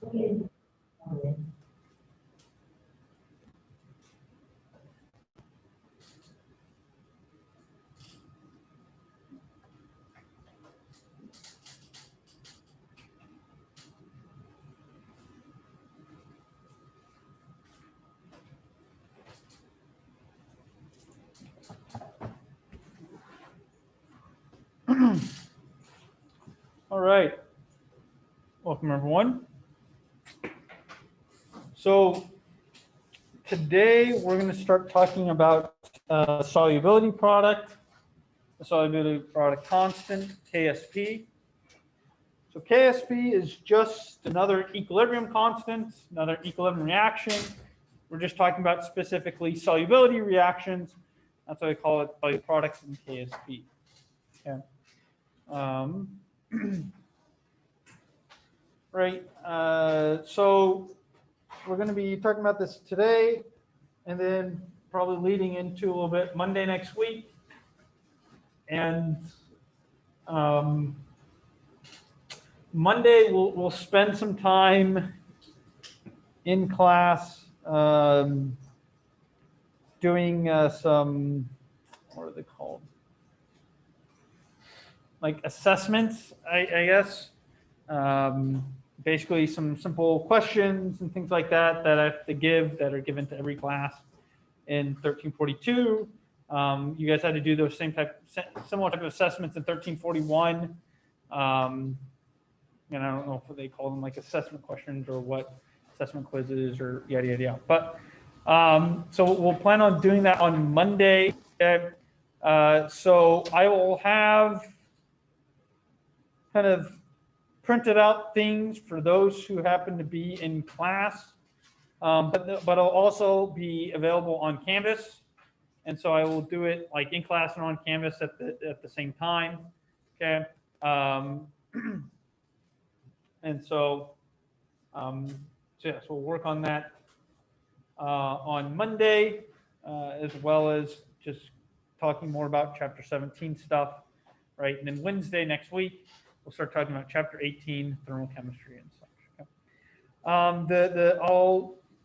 All right. Welcome, everyone. So today we're going to start talking about solubility product, the solubility product constant, KSP. So KSP is just another equilibrium constant, another equilibrium reaction. We're just talking about specifically solubility reactions. That's why I call it solubility products in KSP. Okay. Right. So we're going to be talking about this today, and then probably leading into a little bit Monday next week. And Monday we'll spend some time in class doing some, what are they called? Like assessments, I guess. Basically some simple questions and things like that I have to give that are given to every class in 1342. You guys had to do those similar type of assessments in 1341. And I don't know if they call them like assessment questions or what, assessment quizzes or yada, yada, yada. But so we'll plan on doing that on Monday. Okay? So I will have kind of printed out things for those who happen to be in class, but it'll also be available on Canvas. And so I will do it like in class and on Canvas at the same time. Okay. And so, yes, we'll work on that on Monday, as well as just talking more about chapter 17 stuff, right? And then Wednesday next week, we'll start talking about chapter 18, thermal chemistry and such. Okay.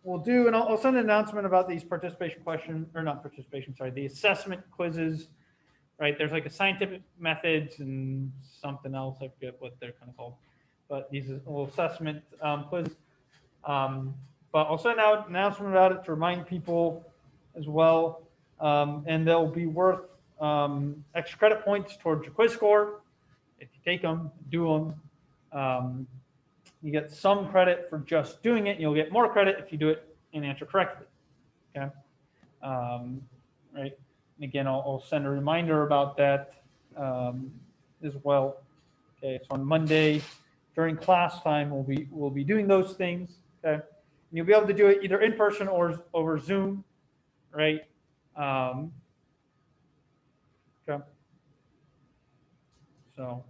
We'll do, and I'll send an announcement about these participation questions, or not participation, sorry, the assessment quizzes, right? There's like a scientific methods and something else, I forget what they're kind of called, but these are little assessment quizzes. But I'll send out an announcement about it to remind people as well, and they'll be worth extra credit points towards your quiz score. If you take them, do them, you get some credit for just doing it, and you'll get more credit if you do it and answer correctly. Okay, right. And again, I'll send a reminder about that as well. Okay, so on Monday during class time, we'll be doing those things. Okay, and you'll be able to do it either in person or over Zoom, right? Okay. So,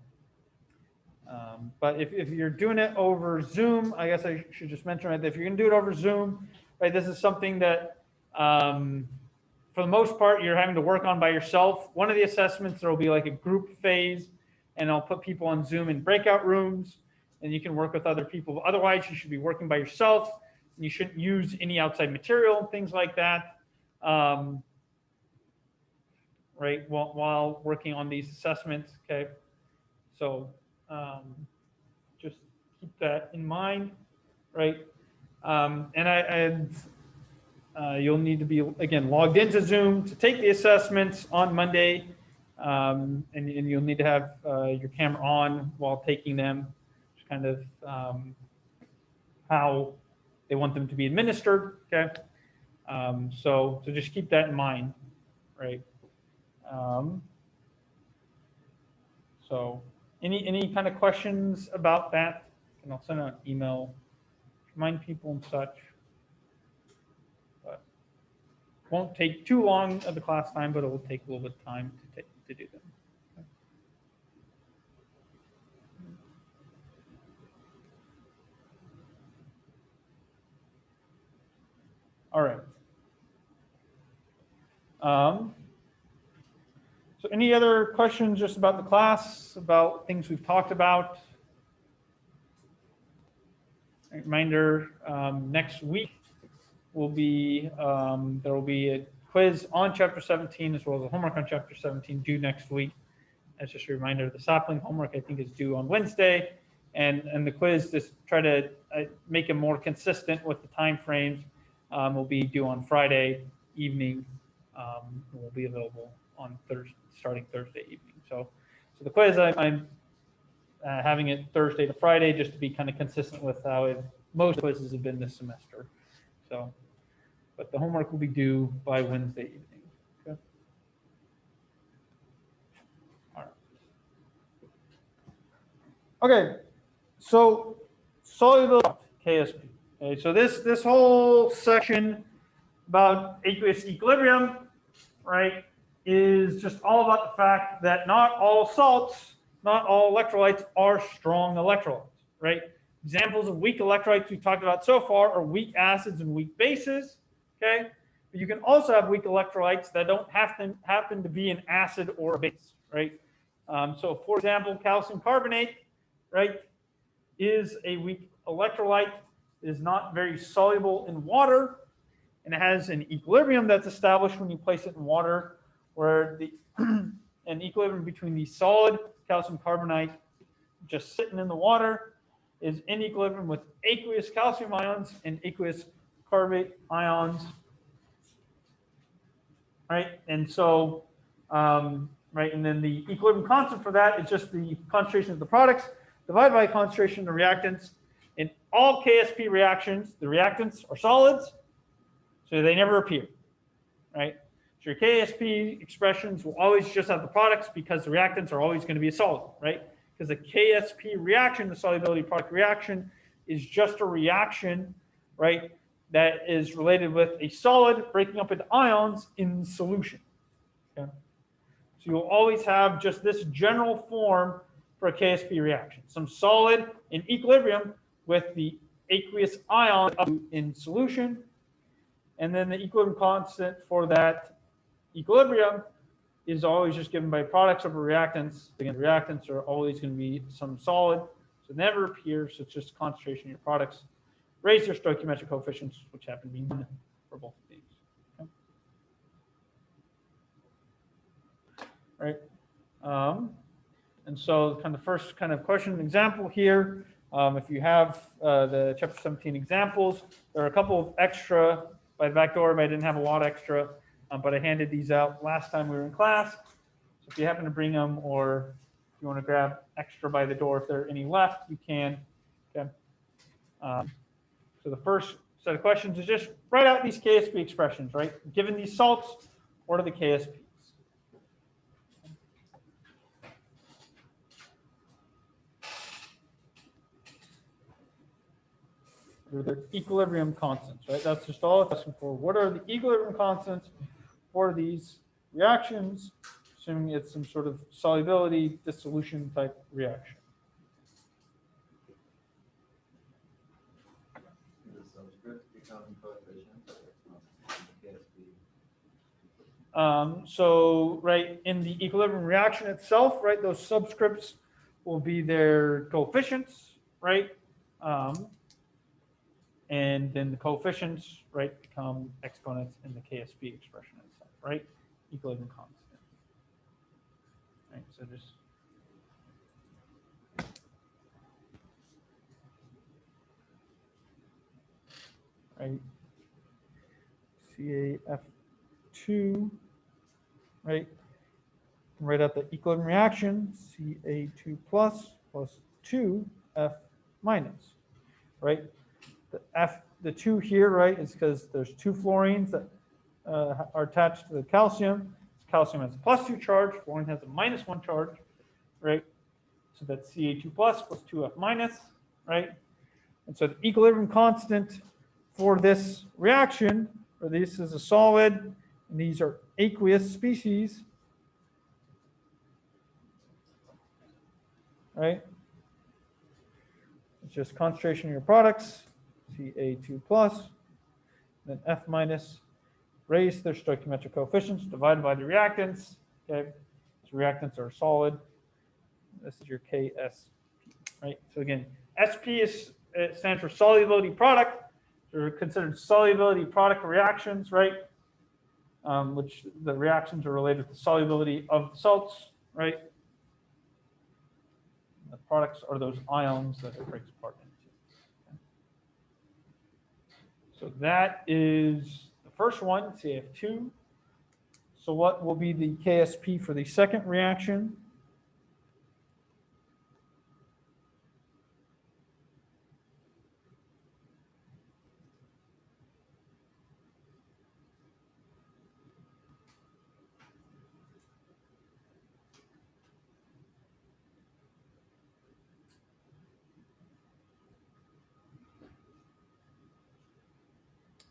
but if you're doing it over Zoom, I guess I should just mention, right, that if you're going to do it over Zoom, right, this is something that, for the most part, you're having to work on by yourself. One of the assessments, there will be like a group phase, and I'll put people on Zoom in breakout rooms, and you can work with other people. Otherwise, you should be working by yourself, and you shouldn't use any outside material and things like that, right, while working on these assessments. Okay, so just keep that in mind, right? You'll need to be, again, logged into Zoom to take the assessments on Monday, and you'll need to have your camera on while taking them, just kind of how they want them to be administered. Okay, so just keep that in mind, right? So any kind of questions about that? And I'll send out an email, remind people and such. But won't take too long of the class time, but it will take a little bit of time to do them. Okay. All right. So any other questions just about the class, about things we've talked about? Reminder, next week will be, there will be a quiz on Chapter 17 as well as a homework on Chapter 17 due next week. As just a reminder, the sapling homework I think is due on Wednesday, and the quiz, just try to make it more consistent with the time frames, will be due on Friday evening, and will be available on Thursday, starting Thursday evening. So the quiz, I'm having it Thursday to Friday just to be kind of consistent with how most quizzes have been this semester. So, but the homework will be due by Wednesday evening. Okay. All right. Okay. So solubility, KSP. Okay. So this whole section about aqueous equilibrium, right, is just all about the fact that not all salts, not all electrolytes are strong electrolytes, right? Examples of weak electrolytes we've talked about so far are weak acids and weak bases, okay? But you can also have weak electrolytes that don't happen to be an acid or a base, right? So for example, calcium carbonate, right, is a weak electrolyte, is not very soluble in water, and it has an equilibrium that's established when you place it in water, where an equilibrium between the solid calcium carbonate just sitting in the water is in equilibrium with aqueous calcium ions and aqueous carbonate ions, right? And so, right, and then the equilibrium constant for that is just the concentration of the products divided by concentration of the reactants. In all KSP reactions, the reactants are solids, so they never appear, right? So your KSP expressions will always just have the products because the reactants are always going to be a solid, right? Because the KSP reaction, the solubility product reaction, is just a reaction, right, that is related with a solid breaking up into ions in solution. Okay? So you'll always have just this general form for a KSP reaction. Some solid in equilibrium with the aqueous ion in solution, and then the equilibrium constant for that equilibrium is always just given by products over reactants. Again, the reactants are always going to be some solid, so it never appears. So it's just concentration of your products. Raise their stoichiometric coefficients, which happen to be 1 for both of these. Okay. Right. And so kind of first kind of question example here. If you have the Chapter 17 examples, there are a couple of extra by the back door, but I didn't have a lot extra, but I handed these out last time we were in class. So if you happen to bring them, or if you want to grab extra by the door, if there are any left, you can. Okay. So the first set of questions is just write out these KSP expressions, right? Given these salts, what are the KSPs? What are their equilibrium constants, right? That's just all it's asking for. What are the equilibrium constants for these reactions, assuming it's some sort of solubility dissolution type reaction? The subscript become coefficients. So, right, in the equilibrium reaction itself, right, those subscripts will be their coefficients, right? And then the coefficients, right, become exponents in the KSP expression itself, right? Equilibrium constant. Right, so just right, CaF2, right? Write out the equilibrium reaction, Ca2 plus 2F minus, right? The 2 here, right, is because there's 2 fluorines that are attached to the calcium. Calcium has a +2 charge, fluorine has a -1 charge, right? So that's Ca2 plus 2F minus, right? And so the equilibrium constant for this reaction, where this is a solid and these are aqueous species, right? It's just concentration of your products, Ca2 plus, then F minus, raise their stoichiometric coefficients divided by the reactants. Okay, so reactants are solid. This is your KSP, right? So again, SP is it stands for solubility product. They're considered solubility product reactions, right? Which the reactions are related to solubility of the salts, right? The products are those ions that it breaks apart into. So that is the first one, CF2. So what will be the KSP for the second reaction?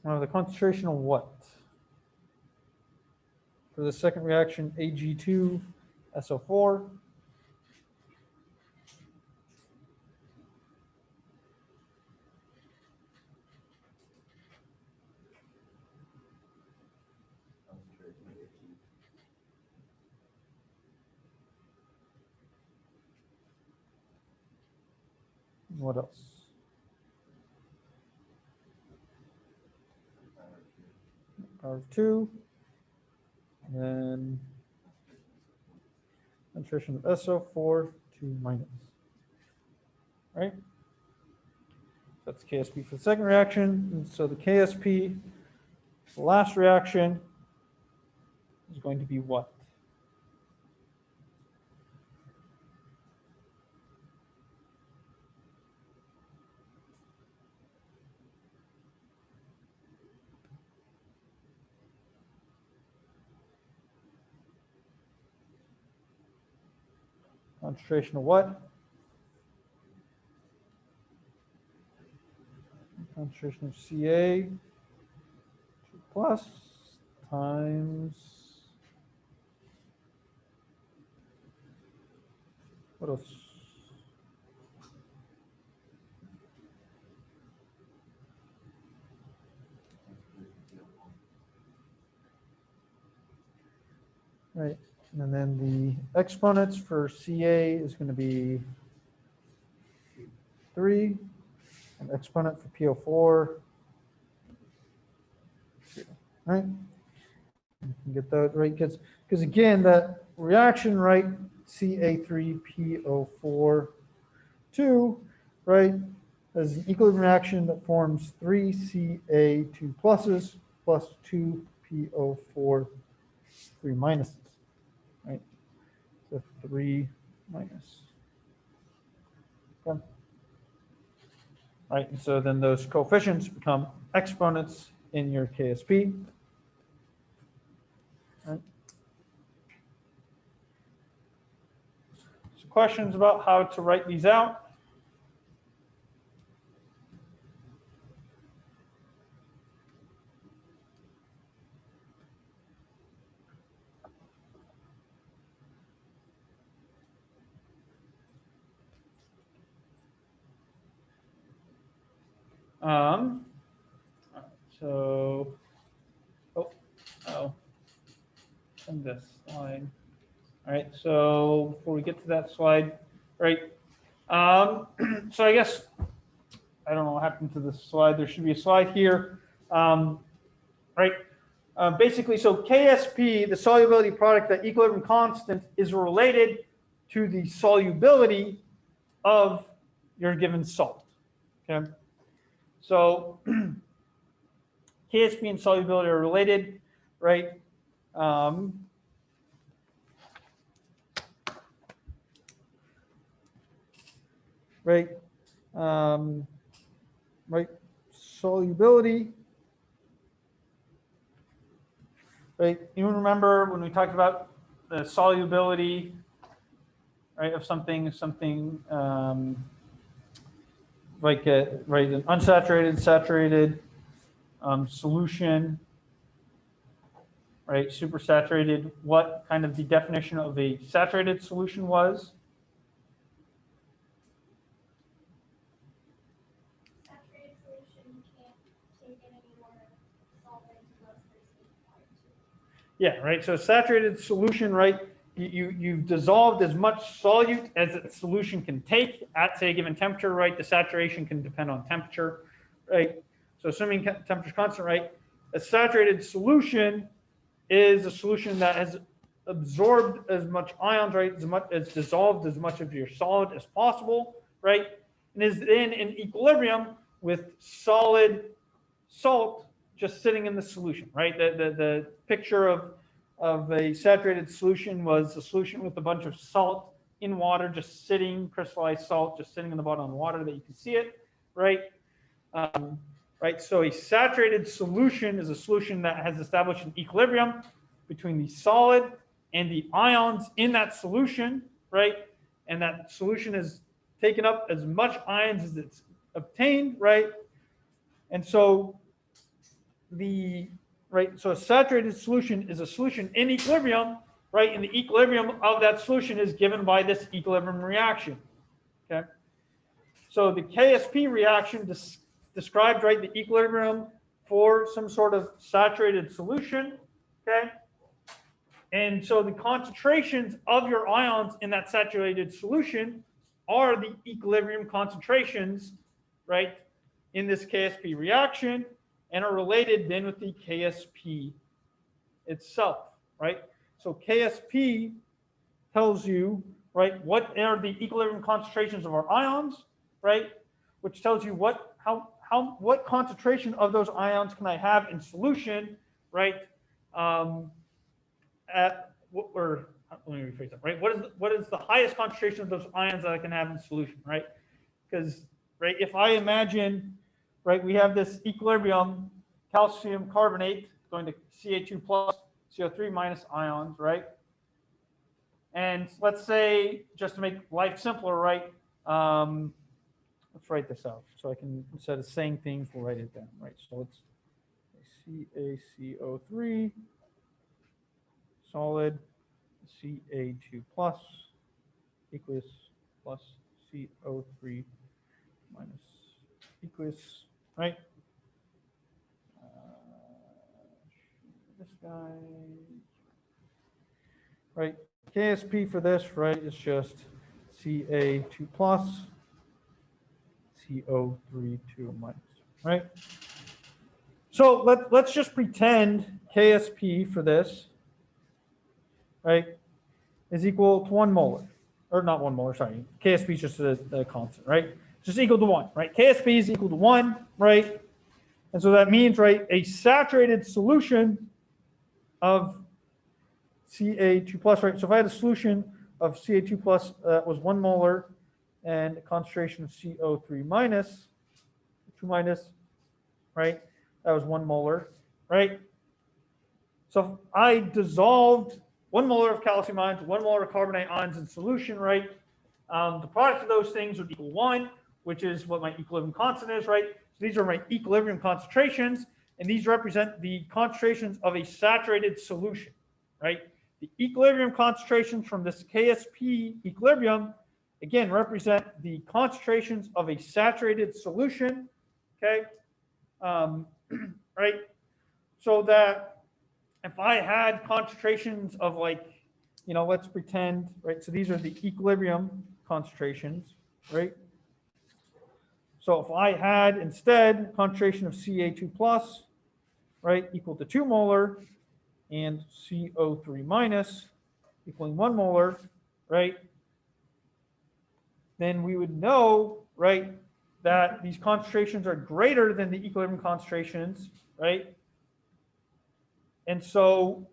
The concentration of what? For the second reaction, Ag2SO4. What else? Power of 2. And then concentration of SO4, 2 minus. Right? That's KSP for the second reaction. And so the KSP, the last reaction, is going to be what? Concentration of what? Concentration of Ca 2 plus times what else? Right, and then the exponents for Ca is going to be 3, and exponent for PO4, 2. Right? You can get that right, because again, that reaction, right, Ca3PO4, 2, right, is an equilibrium reaction that forms 3 Ca2 pluses plus 2 PO4, 3 minuses, right? So 3 minus. Okay. Right, and so then those coefficients become exponents in your KSP. Right. So questions about how to write these out? So, and this slide. All right, so before we get to that slide, right? So I guess, I don't know what happened to this slide. There should be a slide here, right? Basically, so KSP, the solubility product, that equilibrium constant, is related to the solubility of your given salt. Okay, so KSP and solubility are related, right? Right, right, solubility. Right, you remember when we talked about the solubility, right, of something, like right, an unsaturated, saturated solution, right, supersaturated. What kind of the definition of a saturated solution was? Saturated solution can't take in any more solvent unless there's water. Yeah, right. So saturated solution, right, you've dissolved as much solute as the solution can take at, say, a given temperature, right? The saturation can depend on temperature, right? So assuming temperature is constant, right? A saturated solution is a solution that has absorbed as much ions, right? As dissolved as much of your solid as possible, right? And is then in equilibrium with solid salt just sitting in the solution, right? The picture of a saturated solution was a solution with a bunch of salt in water, just sitting, crystallized salt, just sitting in the bottom of the water that you can see it, right? Right. So a saturated solution is a solution that has established an equilibrium between the solid and the ions in that solution, right? And that solution has taken up as much ions as it's obtained, right? And so so a saturated solution is a solution in equilibrium, right? And the equilibrium of that solution is given by this equilibrium reaction. Okay. So the KSP reaction describes, right, the equilibrium for some sort of saturated solution. Okay. And so the concentrations of your ions in that saturated solution are the equilibrium concentrations, right, in this KSP reaction, and are related then with the KSP itself, right? So KSP tells you, right, what are the equilibrium concentrations of our ions, right? Which tells you what concentration of those ions can I have in solution, right? Let me rephrase that, right? What is the highest concentration of those ions that I can have in solution, right? Because, right, if I imagine, right, we have this equilibrium, calcium carbonate going to Ca2 plus, CO3 minus ions, right? And let's say, just to make life simpler, right, let's write this out. So I can, instead of saying things, we'll write it down, right? So it's CaCO3, solid, Ca2 plus, aqueous plus CO3 minus aqueous, right? This guy, right? KSP for this, right, is just Ca2 plus, CO3 2 minus, right? So let's just pretend KSP for this, right, is equal to 1 molar, or not 1 molar, sorry. KSP is just a constant, right? It's just equal to 1, right? KSP is equal to 1, right? And so that means, right, a saturated solution of Ca2 plus, right? So if I had a solution of Ca2 plus that was 1 molar and a concentration of CO3 minus, 2 minus, right? That was 1 molar, right? So if I dissolved 1 molar of calcium ions, 1 molar of carbonate ions in solution, right? The product of those things would equal 1, which is what my equilibrium constant is, right? So these are my equilibrium concentrations, and these represent the concentrations of a saturated solution, right? The equilibrium concentrations from this KSP equilibrium, again, represent the concentrations of a saturated solution, okay? Right? So that if I had concentrations of, like, you know, let's pretend, right? So these are the equilibrium concentrations, right? So if I had instead concentration of Ca2 plus, right, equal to 2 molar, and CO3 minus equaling 1 molar, right, then we would know, right, that these concentrations are greater than the equilibrium concentrations, right? And so,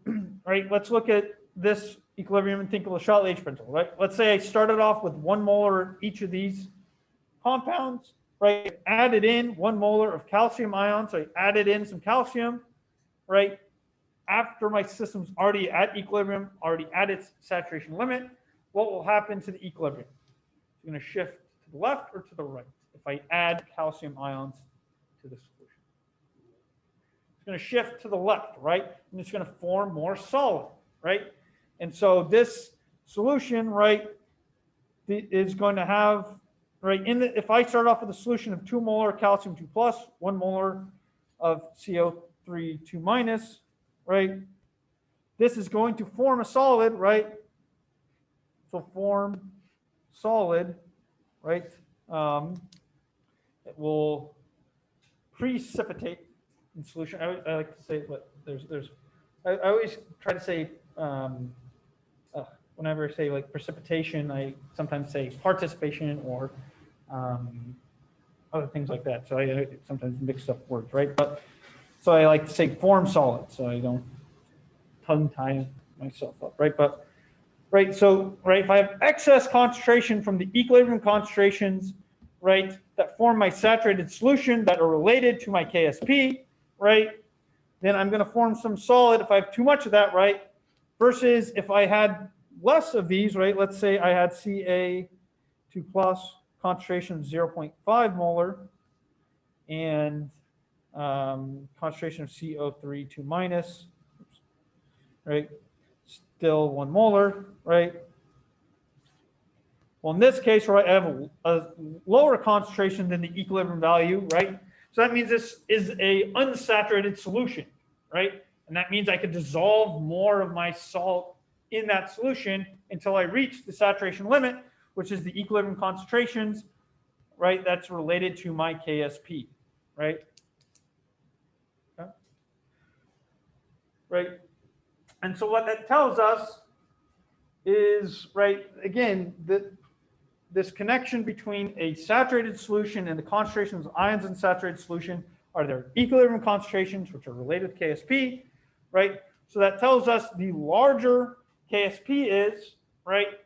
right, let's look at this equilibrium and think of the Charlotte-H principle, right? Let's say I started off with 1 molar each of these compounds, right? Added in 1 molar of calcium ions, so I added in some calcium, right? After my system's already at equilibrium, already at its saturation limit, what will happen to the equilibrium? It's going to shift to the left or to the right if I add calcium ions to the solution. It's going to shift to the left, right? And it's going to form more solid, right? And so this solution, right, is going to have, right, if I start off with a solution of 2 molar calcium 2 plus, 1 molar of CO3 2 minus, right, this is going to form a solid, right, will form solid, right? It will precipitate in solution. I like to say, but I always try to say, whenever I say like precipitation, I sometimes say participation or other things like that. So I sometimes mix up words, right? But so I like to say form solid, so I don't tongue tie myself up, right? But right, so right, if I have excess concentration from the equilibrium concentrations, right, that form my saturated solution that are related to my KSP, right, then I'm going to form some solid if I have too much of that, right, versus if I had less of these, right, let's say I had Ca2 plus concentration of 0.5 molar and concentration of CO3 2 minus, right, still 1 molar, right. Well, in this case, right, I have a lower concentration than the equilibrium value, right? So that means this is a unsaturated solution, right? And that means I could dissolve more of my salt in that solution until I reach the saturation limit, which is the equilibrium concentrations, right? That's related to my KSP, right? Okay. Right. And so what that tells us is, right, again, this connection between a saturated solution and the concentrations of ions in saturated solution are their equilibrium concentrations, which are related to KSP, right? So that tells us the larger KSP is, right,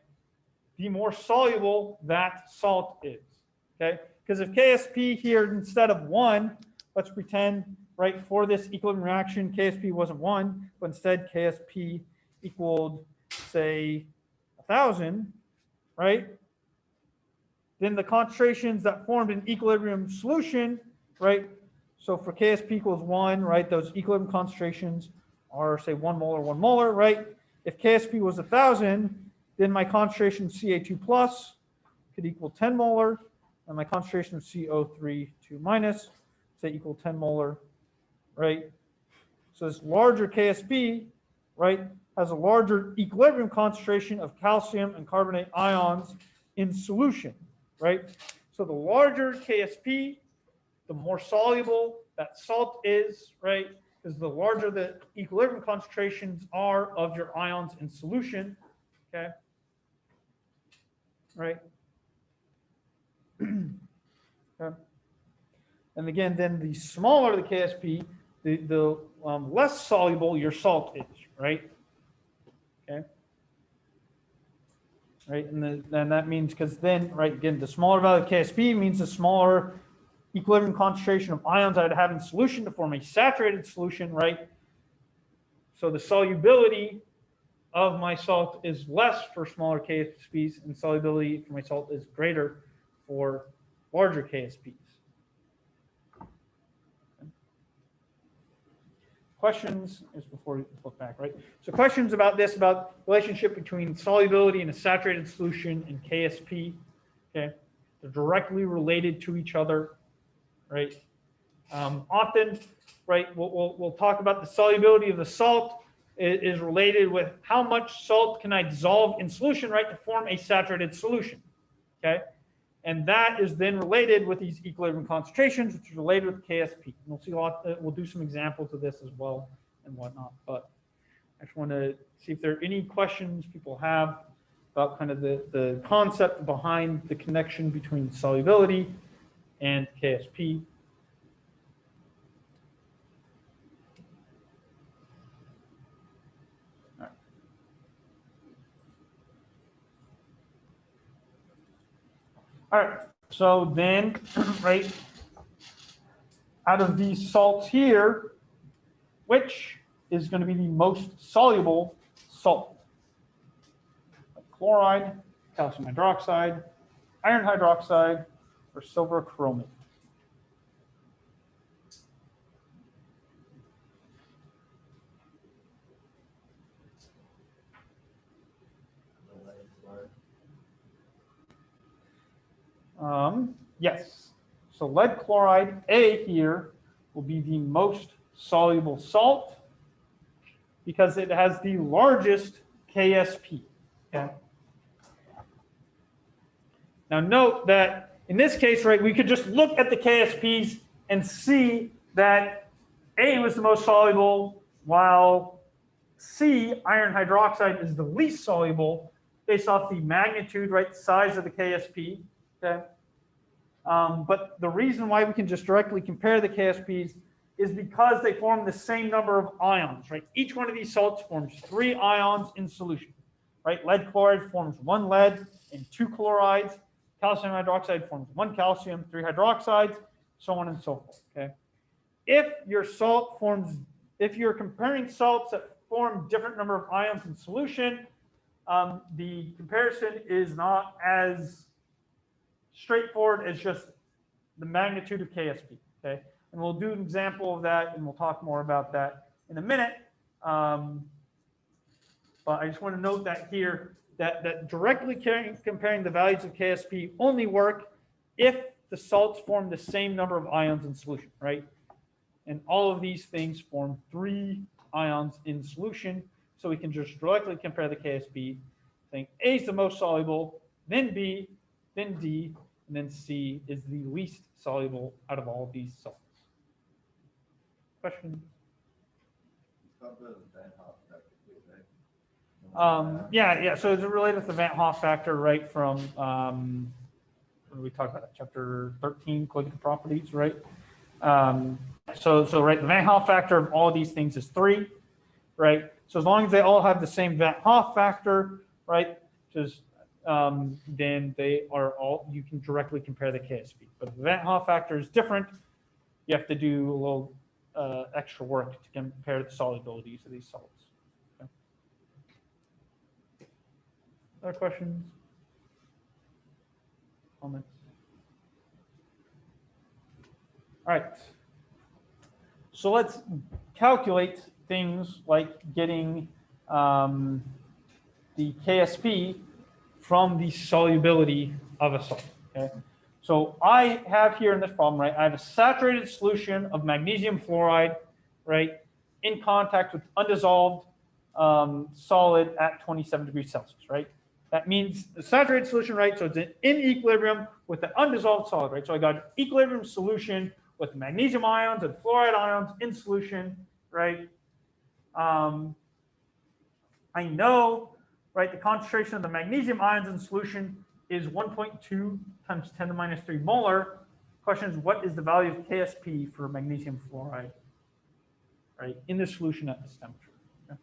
the more soluble that salt is, okay? Because if KSP here instead of 1, let's pretend, right, for this equilibrium reaction, KSP wasn't 1, but instead KSP equaled, say, 1,000, right? Then the concentrations that formed an equilibrium solution, right? So for KSP equals 1, right, those equilibrium concentrations are, say, 1 molar, right? If KSP was 1,000, then my concentration of Ca2 plus could equal 10 molar, and my concentration of CO3 2 minus, say, equal 10 molar, right? So this larger KSP, right, has a larger equilibrium concentration of calcium and carbonate ions in solution, right? So the larger KSP, the more soluble that salt is, right? Because the larger the equilibrium concentrations are of your ions in solution, okay? Right? Okay. And again, then the smaller the KSP, the less soluble your salt is, right? Okay. Right, and then that means, because then, right, again, the smaller value of KSP means the smaller equilibrium concentration of ions I'd have in solution to form a saturated solution, right? So the solubility of my salt is less for smaller KSPs, and solubility for my salt is greater for larger KSPs. Questions is before we flip back, right? So questions about this, about relationship between solubility in a saturated solution and KSP, okay? They're directly related to each other, right? Often, right, we'll talk about the solubility of the salt is related with how much salt can I dissolve in solution, right, to form a saturated solution, okay? And that is then related with these equilibrium concentrations, which is related with KSP. And we'll see we'll do some examples of this as well and whatnot. But I just want to see if there are any questions people have about kind of the concept behind the connection between solubility and KSP. All right, so then, right, out of these salts here, which is going to be the most soluble salt? Like chloride, calcium hydroxide, iron hydroxide, or silver chromate? Yes. So lead chloride, A here, will be the most soluble salt because it has the largest KSP. Okay. Now note that in this case, right, we could just look at the KSPs and see that A was the most soluble, while C, iron hydroxide, is the least soluble based off the magnitude, right, size of the KSP, okay? But the reason why we can just directly compare the KSPs is because they form the same number of ions, right? Each one of these salts forms 3 ions in solution, right? Lead chloride forms 1 lead and 2 chlorides. Calcium hydroxide forms 1 calcium, 3 hydroxides, so on and so forth, okay? If you're comparing salts that form different number of ions in solution, the comparison is not as straightforward as just the magnitude of KSP, okay? And we'll do an example of that, and we'll talk more about that in a minute. But I just want to note that here, that directly comparing the values of KSP only work if the salts form the same number of ions in solution, right? And all of these things form 3 ions in solution, so we can just directly compare the KSP, saying A is the most soluble, then B, then D, and then C is the least soluble out of all of these salts. Question? Yeah. So it's related to the Van Hoff factor, right? From what we talked about, chapter 13, colligative properties, right? So right, the Van Hoff factor of all these things is 3, right? So as long as they all have the same Van Hoff factor, right? Just then they are all, you can directly compare the KSP. But the Van Hoff factor is different. You have to do a little extra work to compare the solubilities of these salts. Okay. Other questions? Comments? All right. So let's calculate things like getting the KSP from the solubility of a salt, okay? So I have here in this problem, right, I have a saturated solution of magnesium fluoride, right, in contact with undissolved solid at 27 degrees Celsius, right? That means the saturated solution, right, so it's in equilibrium with the undissolved solid, right? So I got an equilibrium solution with magnesium ions and fluoride ions in solution, right? I know, right, the concentration of the magnesium ions in solution is 1.2 times 10 to the minus 3 molar. Question is, what is the value of KSP for magnesium fluoride, right, in the solution at this temperature? Okay.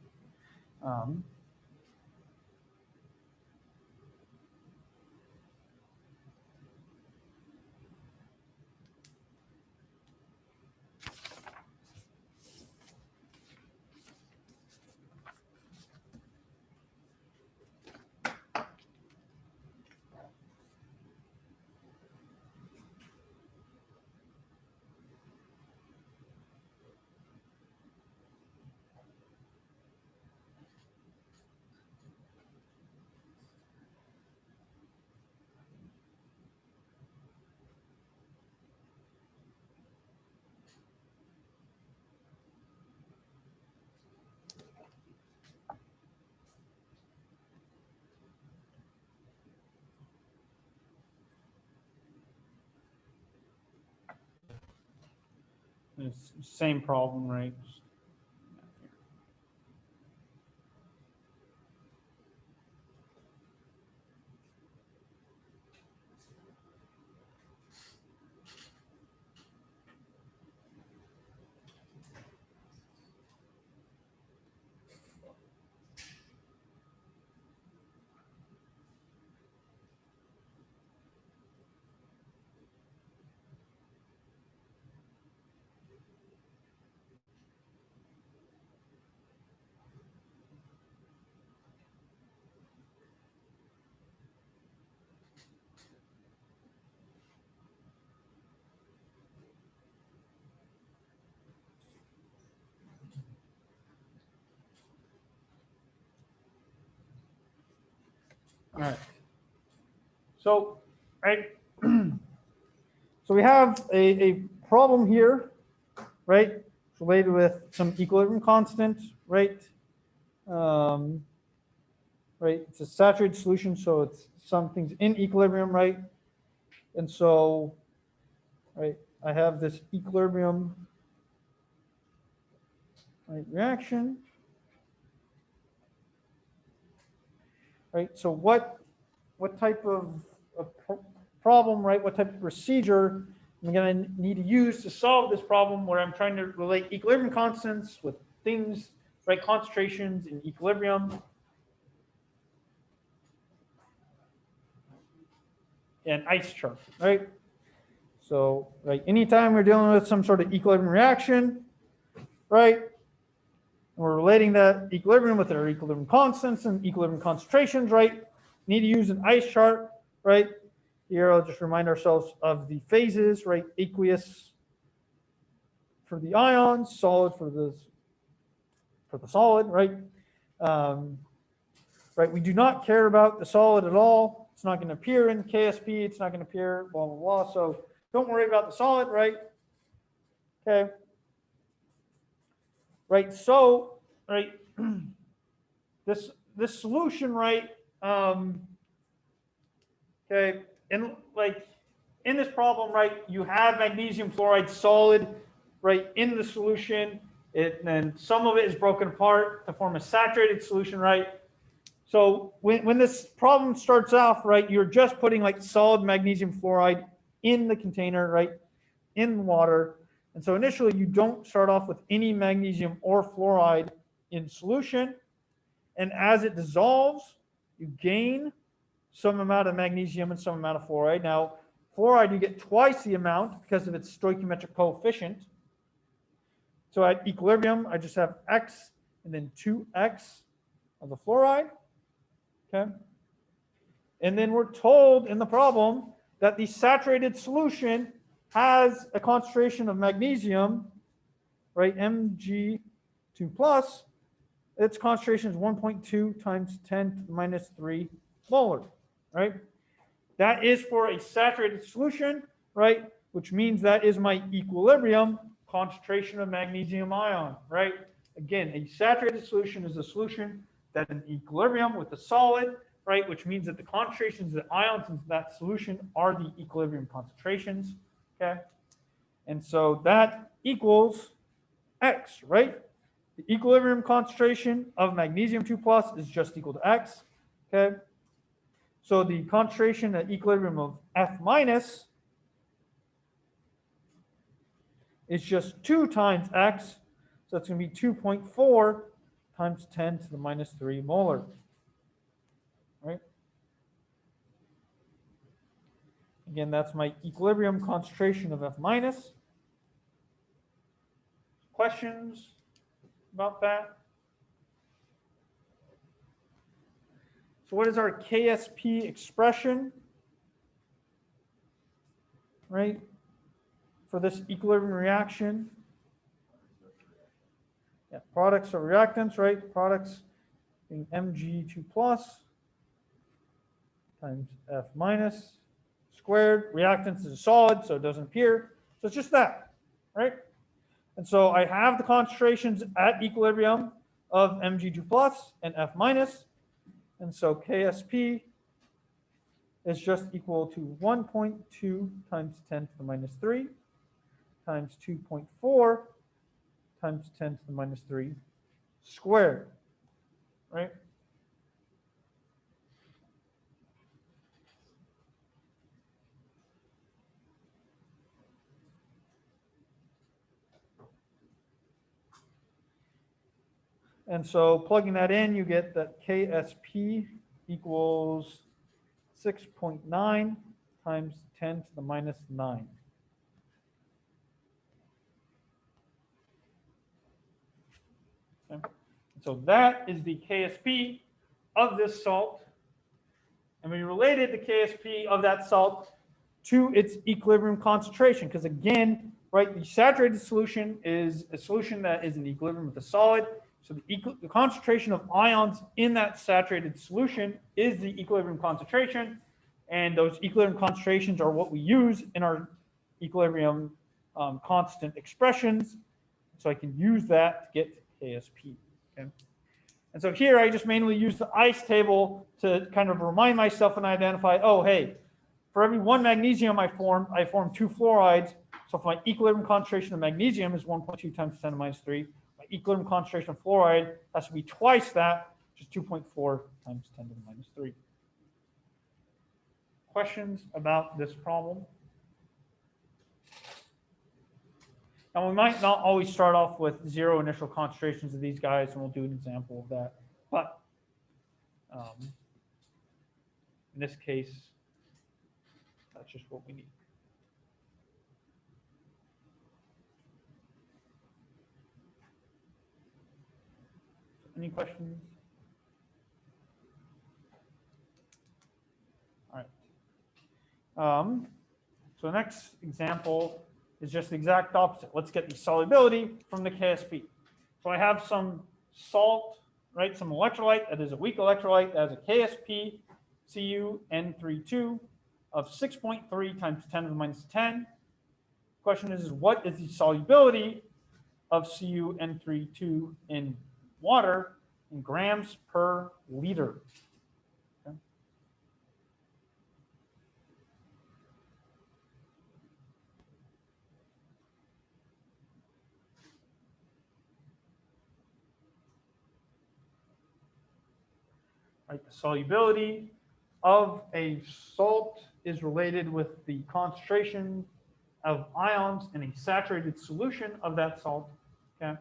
It's the same problem, right? All right. So, right. So we have a problem here, right, related with some equilibrium constant, right? Right. It's a saturated solution, so it's something's in equilibrium, right? And so, right, I have this equilibrium, right, reaction. Right, so what type of problem, right, what type of procedure am I going to need to use to solve this problem where I'm trying to relate equilibrium constants with things, right, concentrations in equilibrium and ice chart, right? So, right, anytime we're dealing with some sort of equilibrium reaction, right, and we're relating that equilibrium with our equilibrium constants and equilibrium concentrations, right, need to use an ice chart, right? Here, I'll just remind ourselves of the phases, right? Aqueous for the ions, solid for the solid, right? Right. We do not care about the solid at all. It's not going to appear in KSP. It's not going to appear, blah, blah, blah. So don't worry about the solid, right? Okay. Right. So, right. This solution, right? Okay. And like in this problem, right, you have magnesium fluoride solid, right, in the solution. And some of it is broken apart to form a saturated solution, right? So when this problem starts off, right, you're just putting like solid magnesium fluoride in the container, right, in water. And so initially you don't start off with any magnesium or fluoride in solution. And as it dissolves, you gain some amount of magnesium and some amount of fluoride. Now, fluoride, you get twice the amount because of its stoichiometric coefficient. So at equilibrium, I just have X and then 2X of the fluoride. Okay. And then we're told in the problem that the saturated solution has a concentration of magnesium, right, Mg2 plus. Its concentration is 1.2 times 10 to the minus 3 molar, right? That is for a saturated solution, right, which means that is my equilibrium concentration of magnesium ion, right? Again, a saturated solution is a solution that in equilibrium with the solid, right, which means that the concentrations of the ions in that solution are the equilibrium concentrations, okay? And so that equals X, right? The equilibrium concentration of magnesium 2 plus is just equal to X, okay? So the concentration at equilibrium of F minus is just 2 times X, so it's going to be 2.4 times 10 to the minus 3 molar, right? Again, that's my equilibrium concentration of F minus. Questions about that? So what is our KSP expression, right, for this equilibrium reaction? Yeah, products or reactants, right? Products being Mg2 plus times F minus squared. Reactants is a solid, so it doesn't appear. So it's just that, right? And so I have the concentrations at equilibrium of Mg2 plus and F minus. And so KSP is just equal to 1.2 times 10 to the minus 3 times 2.4 times 10 to the minus 3 squared, right? And so plugging that in, you get that KSP equals 6.9 times 10 to the minus 9. Okay. So that is the KSP of this salt. And we related the KSP of that salt to its equilibrium concentration. Because again, right, the saturated solution is a solution that is in equilibrium with the solid. So the concentration of ions in that saturated solution is the equilibrium concentration. And those equilibrium concentrations are what we use in our equilibrium constant expressions. So I can use that to get KSP. Okay? And so here I just mainly use the ICE table to kind of remind myself and identify, oh, hey, for every 1 magnesium I form 2 fluorides. So if my equilibrium concentration of magnesium is 1.2 times 10 to the minus 3, my equilibrium concentration of fluoride has to be twice that, which is 2.4 times 10 to the minus 3. Questions about this problem? Now, we might not always start off with 0 initial concentrations of these guys, and we'll do an example of that. But in this case, that's just what we need. Any questions? All right. So the next example is just the exact opposite. Let's get the solubility from the KSP. So I have some salt, right? Some electrolyte that is a weak electrolyte that has a KSP CuN32 of 6.3 times 10 to the minus 10. Question is what is the solubility of CuN32 in water in grams per liter? Okay. Right, the solubility of a salt is related with the concentration of ions in a saturated solution of that salt. Okay.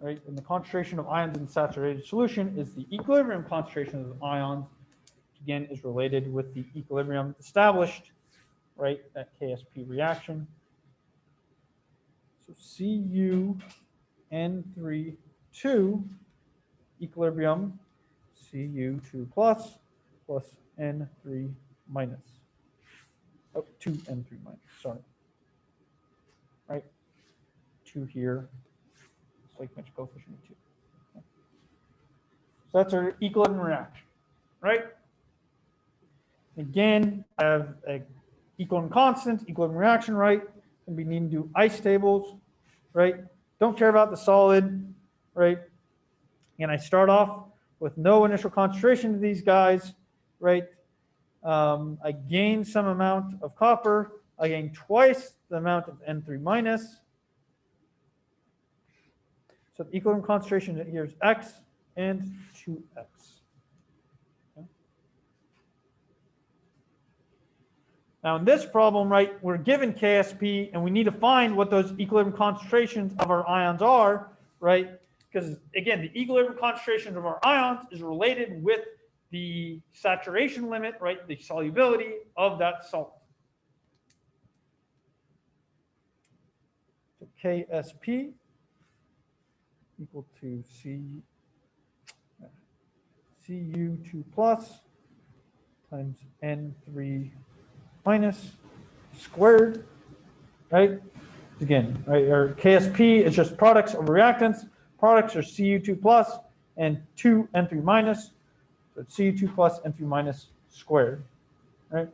Right, and the concentration of ions in saturated solution is the equilibrium concentration of ions, which again is related with the equilibrium established, right, at KSP reaction. So CuN32 equilibrium Cu2 plus N3 minus. Oh, 2N3 minus, sorry. Right, 2 here. Like much coefficient of 2. Okay. So that's our equilibrium reaction, right? Again, I have a equilibrium constant, equilibrium reaction, right? And we need to do ice tables, right? Don't care about the solid, right? And I start off with no initial concentration of these guys, right? I gain some amount of copper. I gain twice the amount of N3 minus. So the equilibrium concentration here is X and 2X. Okay. Now in this problem, right, we're given KSP and we need to find what those equilibrium concentrations of our ions are, right? Because again, the equilibrium concentration of our ions is related with the saturation limit, right, the solubility of that salt. So KSP equal to Cu2 plus times N3 minus squared, right? Again, right, our KSP is just products of reactants. Products are Cu2 plus and 2 N3 minus. So it's Cu2 plus N3 minus squared, right?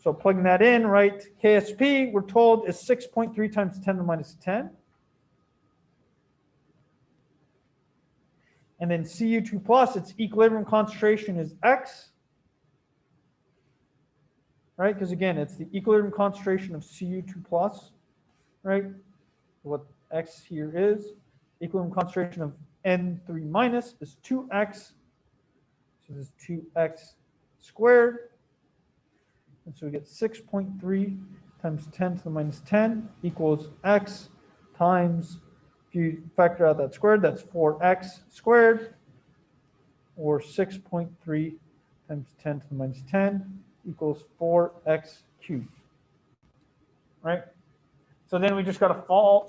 So plugging that in, right, KSP, we're told, is 6.3 times 10 to the minus 10. And then Cu2 plus, its equilibrium concentration is X, right? Because again, it's the equilibrium concentration of Cu2 plus, right? What X here is. Equilibrium concentration of N3 minus is 2X. So this is 2X squared. And so we get 6.3 times 10 to the minus 10 equals X times, if you factor out that squared, that's 4X squared, or 6.3 times 10 to the minus 10 equals 4X cubed, right? So then we just got to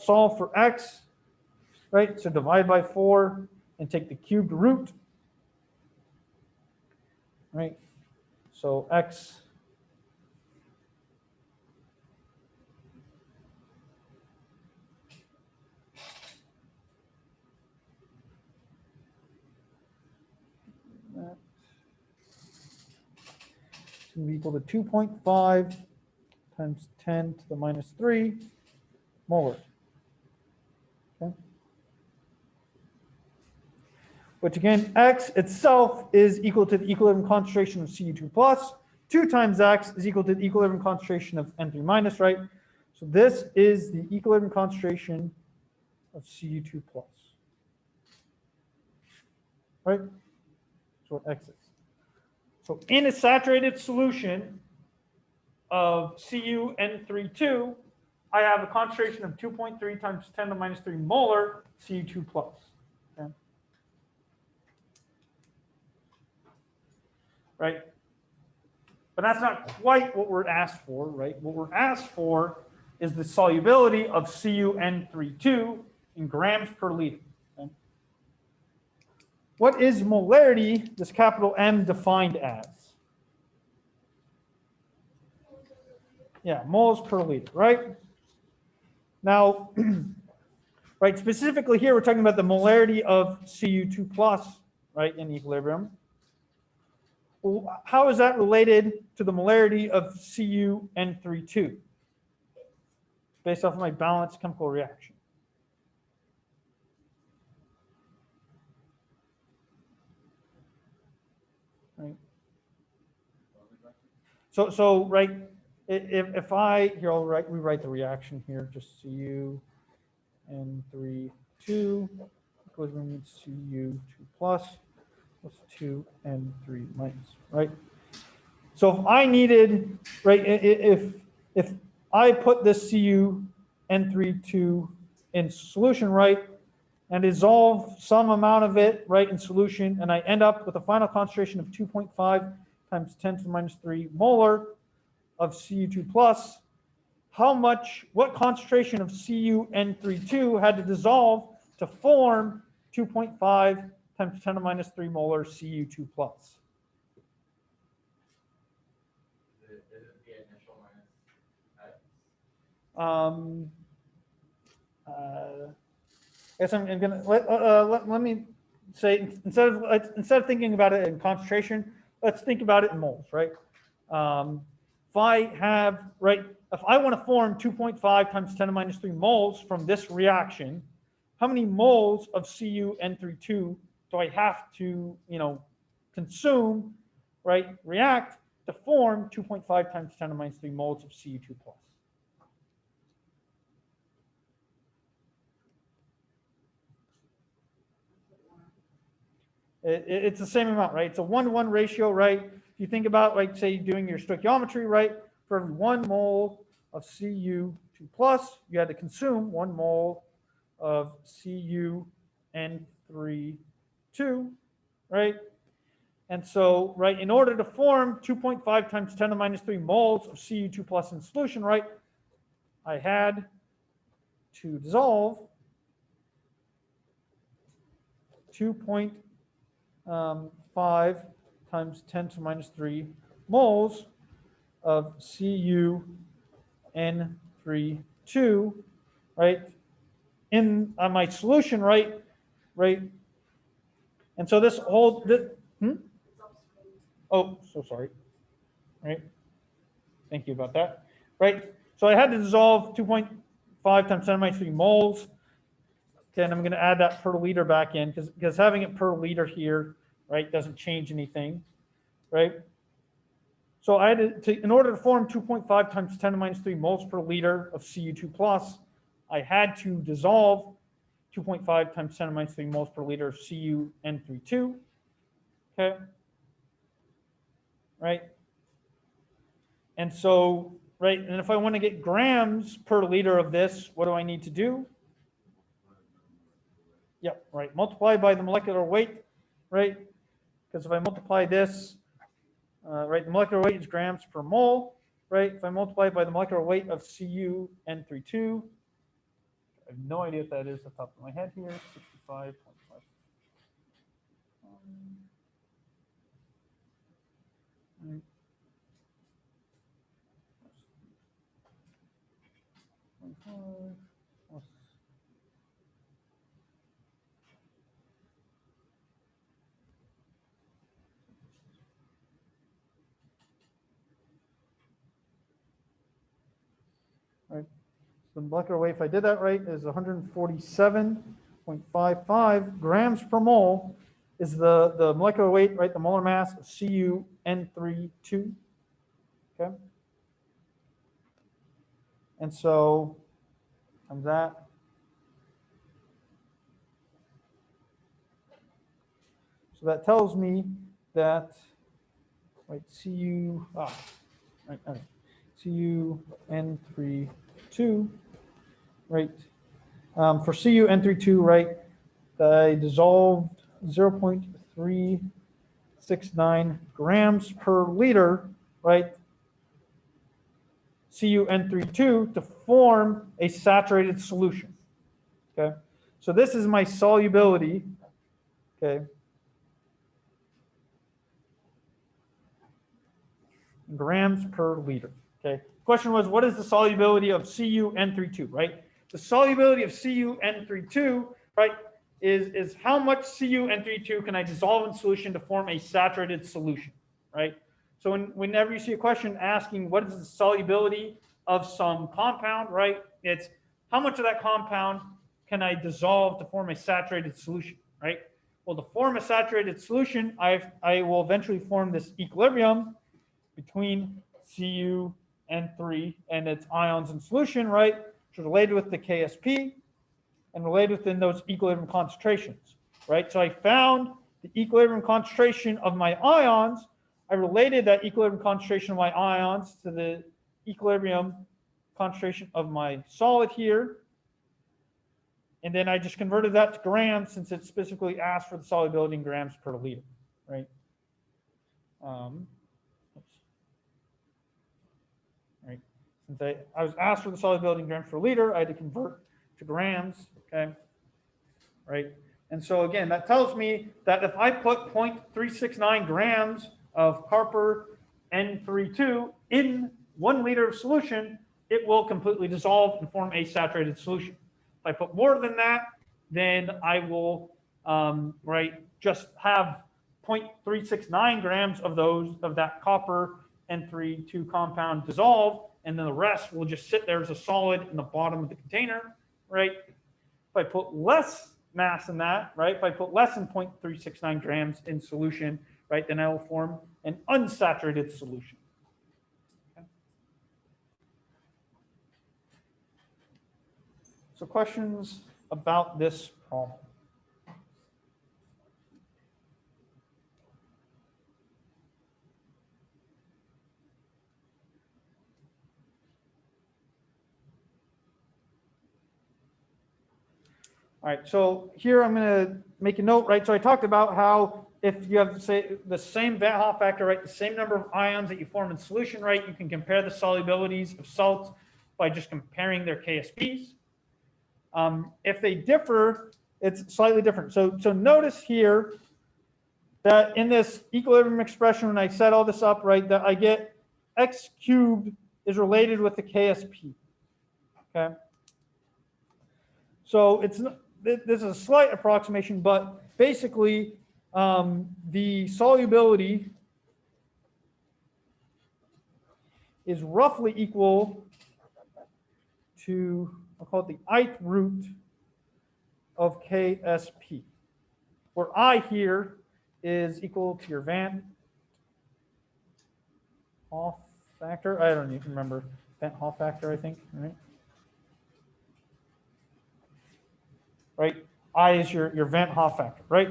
solve for X, right? So divide by 4 and take the cubed root, right? So X is going to be equal to 2.5 times 10 to the minus 3 molar. Okay. which again, X itself is equal to the equilibrium concentration of Cu2 plus. 2 times X is equal to the equilibrium concentration of N3 minus, right? So this is the equilibrium concentration of Cu2 plus, right? That's what X is. So in a saturated solution of CuN32, I have a concentration of 2.3 times 10 to the minus 3 molar Cu2 plus. Okay? Right? But that's not quite what we're asked for, right? What we're asked for is the solubility of CuN32 in grams per liter. Okay? What is molarity, this capital M, defined as? Yeah, moles per liter, right? Now, right, specifically here, we're talking about the molarity of Cu2 plus, right, in equilibrium. Well, how is that related to the molarity of CuN32? Based off of my balanced chemical reaction. Right. So right, if I, here I'll rewrite the reaction here, just CuN32 equilibrium means Cu2 plus 2N3 minus, right? So if I needed, right, if I put this CuN32 in solution, right, and dissolve some amount of it, right, in solution, and I end up with a final concentration of 2.5 times 10 to the minus 3 molar of Cu2 plus, what concentration of CuN32 had to dissolve to form 2.5 times 10 to the minus 3 molar Cu2 plus? Is it the initial minus X? I guess I'm gonna let me say, instead of thinking about it in concentration, let's think about it in moles, right? If I have, right, if I want to form 2.5 times 10 to the minus 3 moles from this reaction, how many moles of CuN32 do I have to, consume, right, react to form 2.5 times 10 to the minus 3 moles of Cu2 plus? It's the same amount, right? It's a 1-to-1 ratio, right? If you think about, like, say, doing your stoichiometry, right? For every 1 mole of Cu2 plus, you had to consume 1 mole of CuN32, right? And so, right, in order to form 2.5 times 10 to the minus 3 moles of Cu2 plus in solution, right, I had to dissolve 2.5 times 10 to the minus 3 moles of CuN32, right, in my solution, right? And so this whole, oh, so sorry, right? Thank you about that, right? So I had to dissolve 2.5 times 10 to the minus 3 moles. Okay, and I'm going to add that per liter back in because having it per liter here, right, doesn't change anything, right? So I had to, in order to form 2.5 times 10 to the minus 3 moles per liter of Cu2 plus, I had to dissolve 2.5 times 10 to the minus 3 moles per liter of CuN32. Okay, right? And so, right, and if I want to get grams per liter of this, what do I need to do? Yep, right, multiply by the molecular weight, right? Because if I multiply this, right, the molecular weight is grams per mole, right? If I multiply by the molecular weight of CuN32, I have no idea what that is off the top of my head here, 65.5. Right. Right. So the molecular weight, if I did that right, is 147.55 grams per mole. is the molecular weight, right? The molar mass of CuN32. Okay. And so times that. So that tells me that, right, CuN32, right? For CuN32, right, I dissolved 0.369 grams per liter, right? CuN32 to form a saturated solution. Okay, so this is my solubility. Okay, grams per liter. Okay, question was, what is the solubility of CuN32? Right, the solubility of CuN32, right, is how much CuN32 can I dissolve in solution to form a saturated solution, right? So whenever you see a question asking what is the solubility of some compound, right, it's how much of that compound can I dissolve to form a saturated solution, right? Well, to form a saturated solution, I will eventually form this equilibrium between CuN3 and its ions in solution, right, which is related with the KSP and related within those equilibrium concentrations, right? So I found the equilibrium concentration of my ions. I related that equilibrium concentration of my ions to the equilibrium concentration of my solid here. And then I just converted that to grams since it specifically asked for the solubility in grams per liter, right? Right. Since I was asked for the solubility in grams per liter, I had to convert to grams, okay? Right. And so again, that tells me that if I put 0.369 grams of copper N32 in 1 liter of solution, it will completely dissolve and form a saturated solution. If I put more than that, then I will right, just have 0.369 grams of that copper N32 compound dissolve, and then the rest will just sit there as a solid in the bottom of the container, right? If I put less mass than that, right, if I put less than 0.369 grams in solution, right, then I will form an unsaturated solution. Okay. So questions about this problem? All right, so here I'm going to make a note, right? So I talked about how if you have, say, the same Van Hoff factor, right, the same number of ions that you form in solution, right, you can compare the solubilities of salts by just comparing their KSPs. If they differ, it's slightly different. So notice here that in this equilibrium expression, when I set all this up, right, that I get x cubed is related with the KSP, okay? So this is a slight approximation, but basically the solubility is roughly equal to, I'll call it the ith root of KSP, where I here is equal to your Van Hoff factor. I don't even remember. Van Hoff factor, I think, right? Right? I is your Van Hoff factor, right?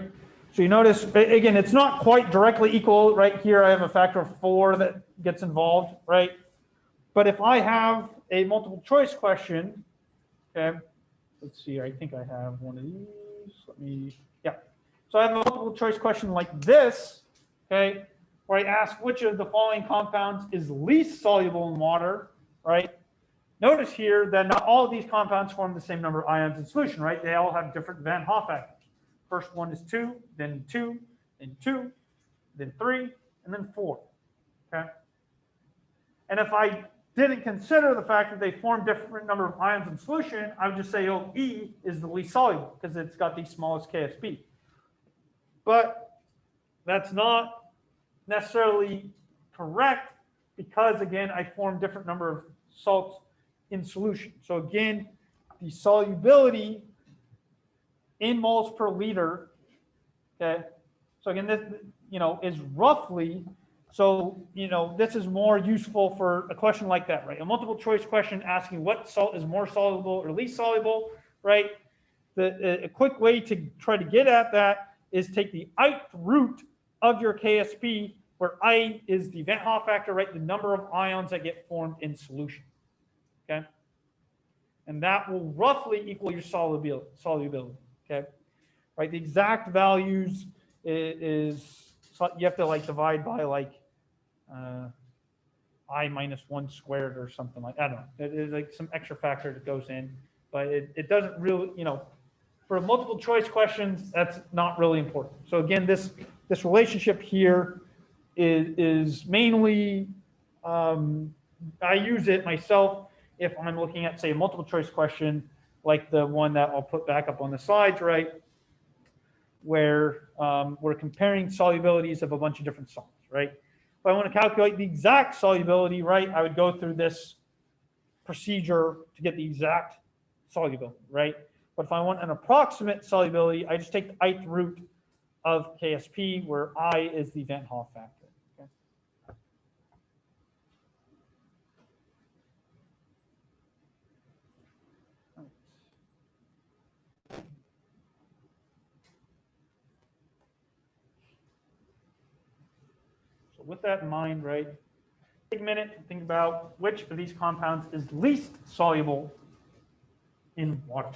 So you notice, again, it's not quite directly equal. Right here, I have a factor of 4 that gets involved, right? But if I have a multiple choice question, okay, let's see, I think I have one of these. Yeah. So I have a multiple choice question like this, okay, where I ask which of the following compounds is least soluble in water, right? Notice here that not all of these compounds form the same number of ions in solution, right? They all have different Van Hoff factors. First one is 2, then 2, then 2, then 3, and then 4, okay? And if I didn't consider the fact that they form different number of ions in solution, I would just say, oh, E is the least soluble because it's got the smallest KSP. But that's not necessarily correct because, again, I form different number of salts in solution. So again, the solubility in moles per liter, okay, So again, this, is roughly, so, this is more useful for a question like that, right? A multiple choice question asking what salt is more soluble or least soluble, right? A quick way to try to get at that is take the ith root of your KSP, where I is the Van Hoff factor, right? The number of ions that get formed in solution, okay? And that will roughly equal your solubility, okay? Right, the exact values is you have to like divide by like I minus 1 squared or something like, I don't know. It is like some extra factor that goes in, but it doesn't really, for multiple choice questions, that's not really important. So again, this relationship here is mainly, I use it myself if I'm looking at, say, a multiple choice question, like the one that I'll put back up on the slides, right? Where we're comparing solubilities of a bunch of different salts, right? If I want to calculate the exact solubility, right, I would go through this procedure to get the exact solubility, right? But if I want an approximate solubility, I just take the ith root of KSP, where I is the Van Hoff factor. Okay? So with that in mind, right, take a minute and think about which of these compounds is least soluble in water.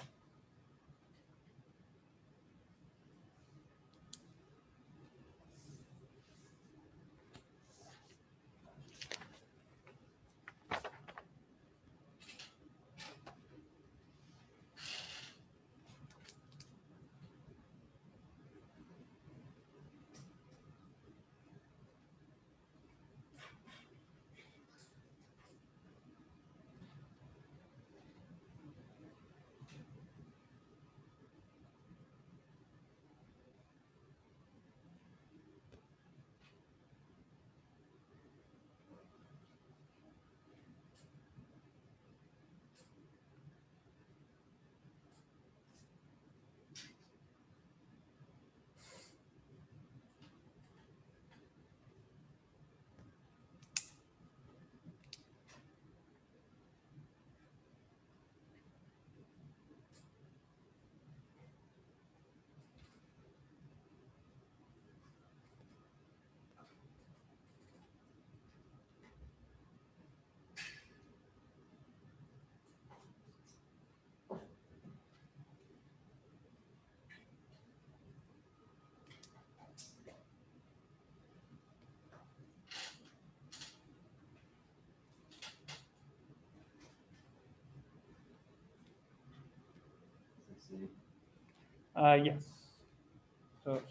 Yes.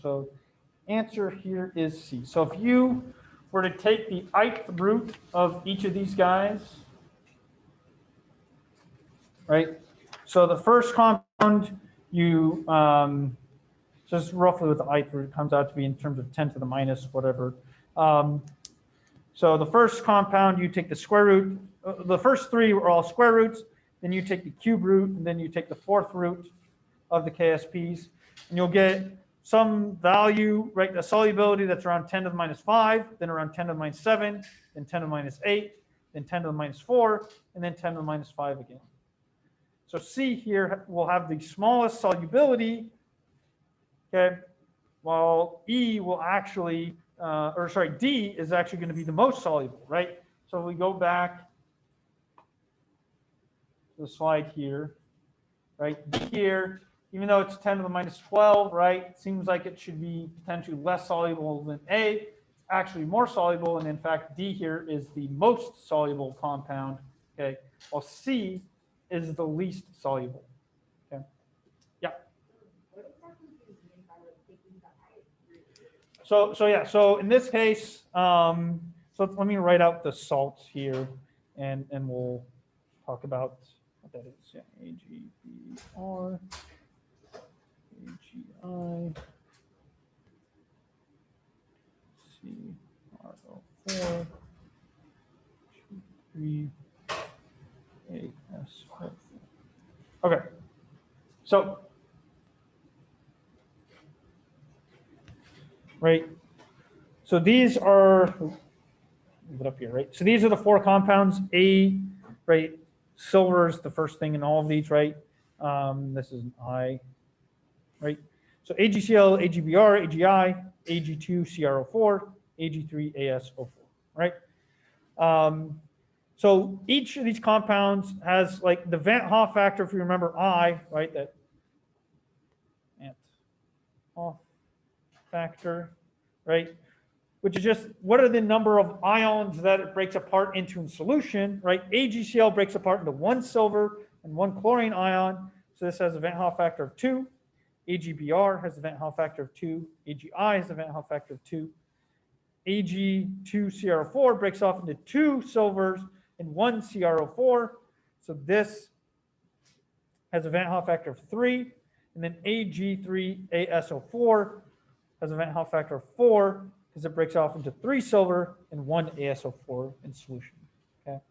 So answer here is C. So if you were to take the ith root of each of these guys, right? So the first compound, you just roughly with the ith root comes out to be in terms of 10 to the minus whatever. So the first compound, you take the square root. The first three are all square roots. Then you take the cube root, and then you take the fourth root of the KSPs, and you'll get some value, right? The solubility that's around 10 to the minus 5, then around 10 to the minus 7, then 10 to the minus 8, then 10 to the minus 4, and then 10 to the minus 5 again. So C here will have the smallest solubility, okay, while E will actually, D is actually going to be the most soluble, right? So if we go back to the slide here, right, D here, even though it's 10 to the minus 12, right, it seems like it should be potentially less soluble than A. It's actually more soluble, and in fact, D here is the most soluble compound, okay, while C is the least soluble, okay? Yeah. What exactly do you mean by like taking the ith root? So in this case, so let me write out the salts here, and we'll talk about what that is. Yeah, AgBr, AgI, CrO4, 3, AsO4. Okay, so right? So these are, move it up here, right? So these are the 4 compounds. A, right? Silver is the first thing in all of these, right? This is an I, right? So AgCl, AgBr, AgI, Ag2CrO4, Ag3AsO4, right? So each of these compounds has like the Van Hoff factor, if you remember I, right? That Van Hoff factor, right? Which is just what are the number of ions that it breaks apart into in solution, right? AgCl breaks apart into 1 silver and 1 chlorine ion. So this has a Van Hoff factor of 2. AgBr has a Van Hoff factor of 2. AgI has a Van Hoff factor of 2. Ag2CrO4 breaks off into 2 silvers and 1 CrO4. So this has a Van Hoff factor of 3. And then Ag3AsO4 has a Van Hoff factor of 4 because it breaks off into 3 silver and 1 AsO4 in solution. Okay.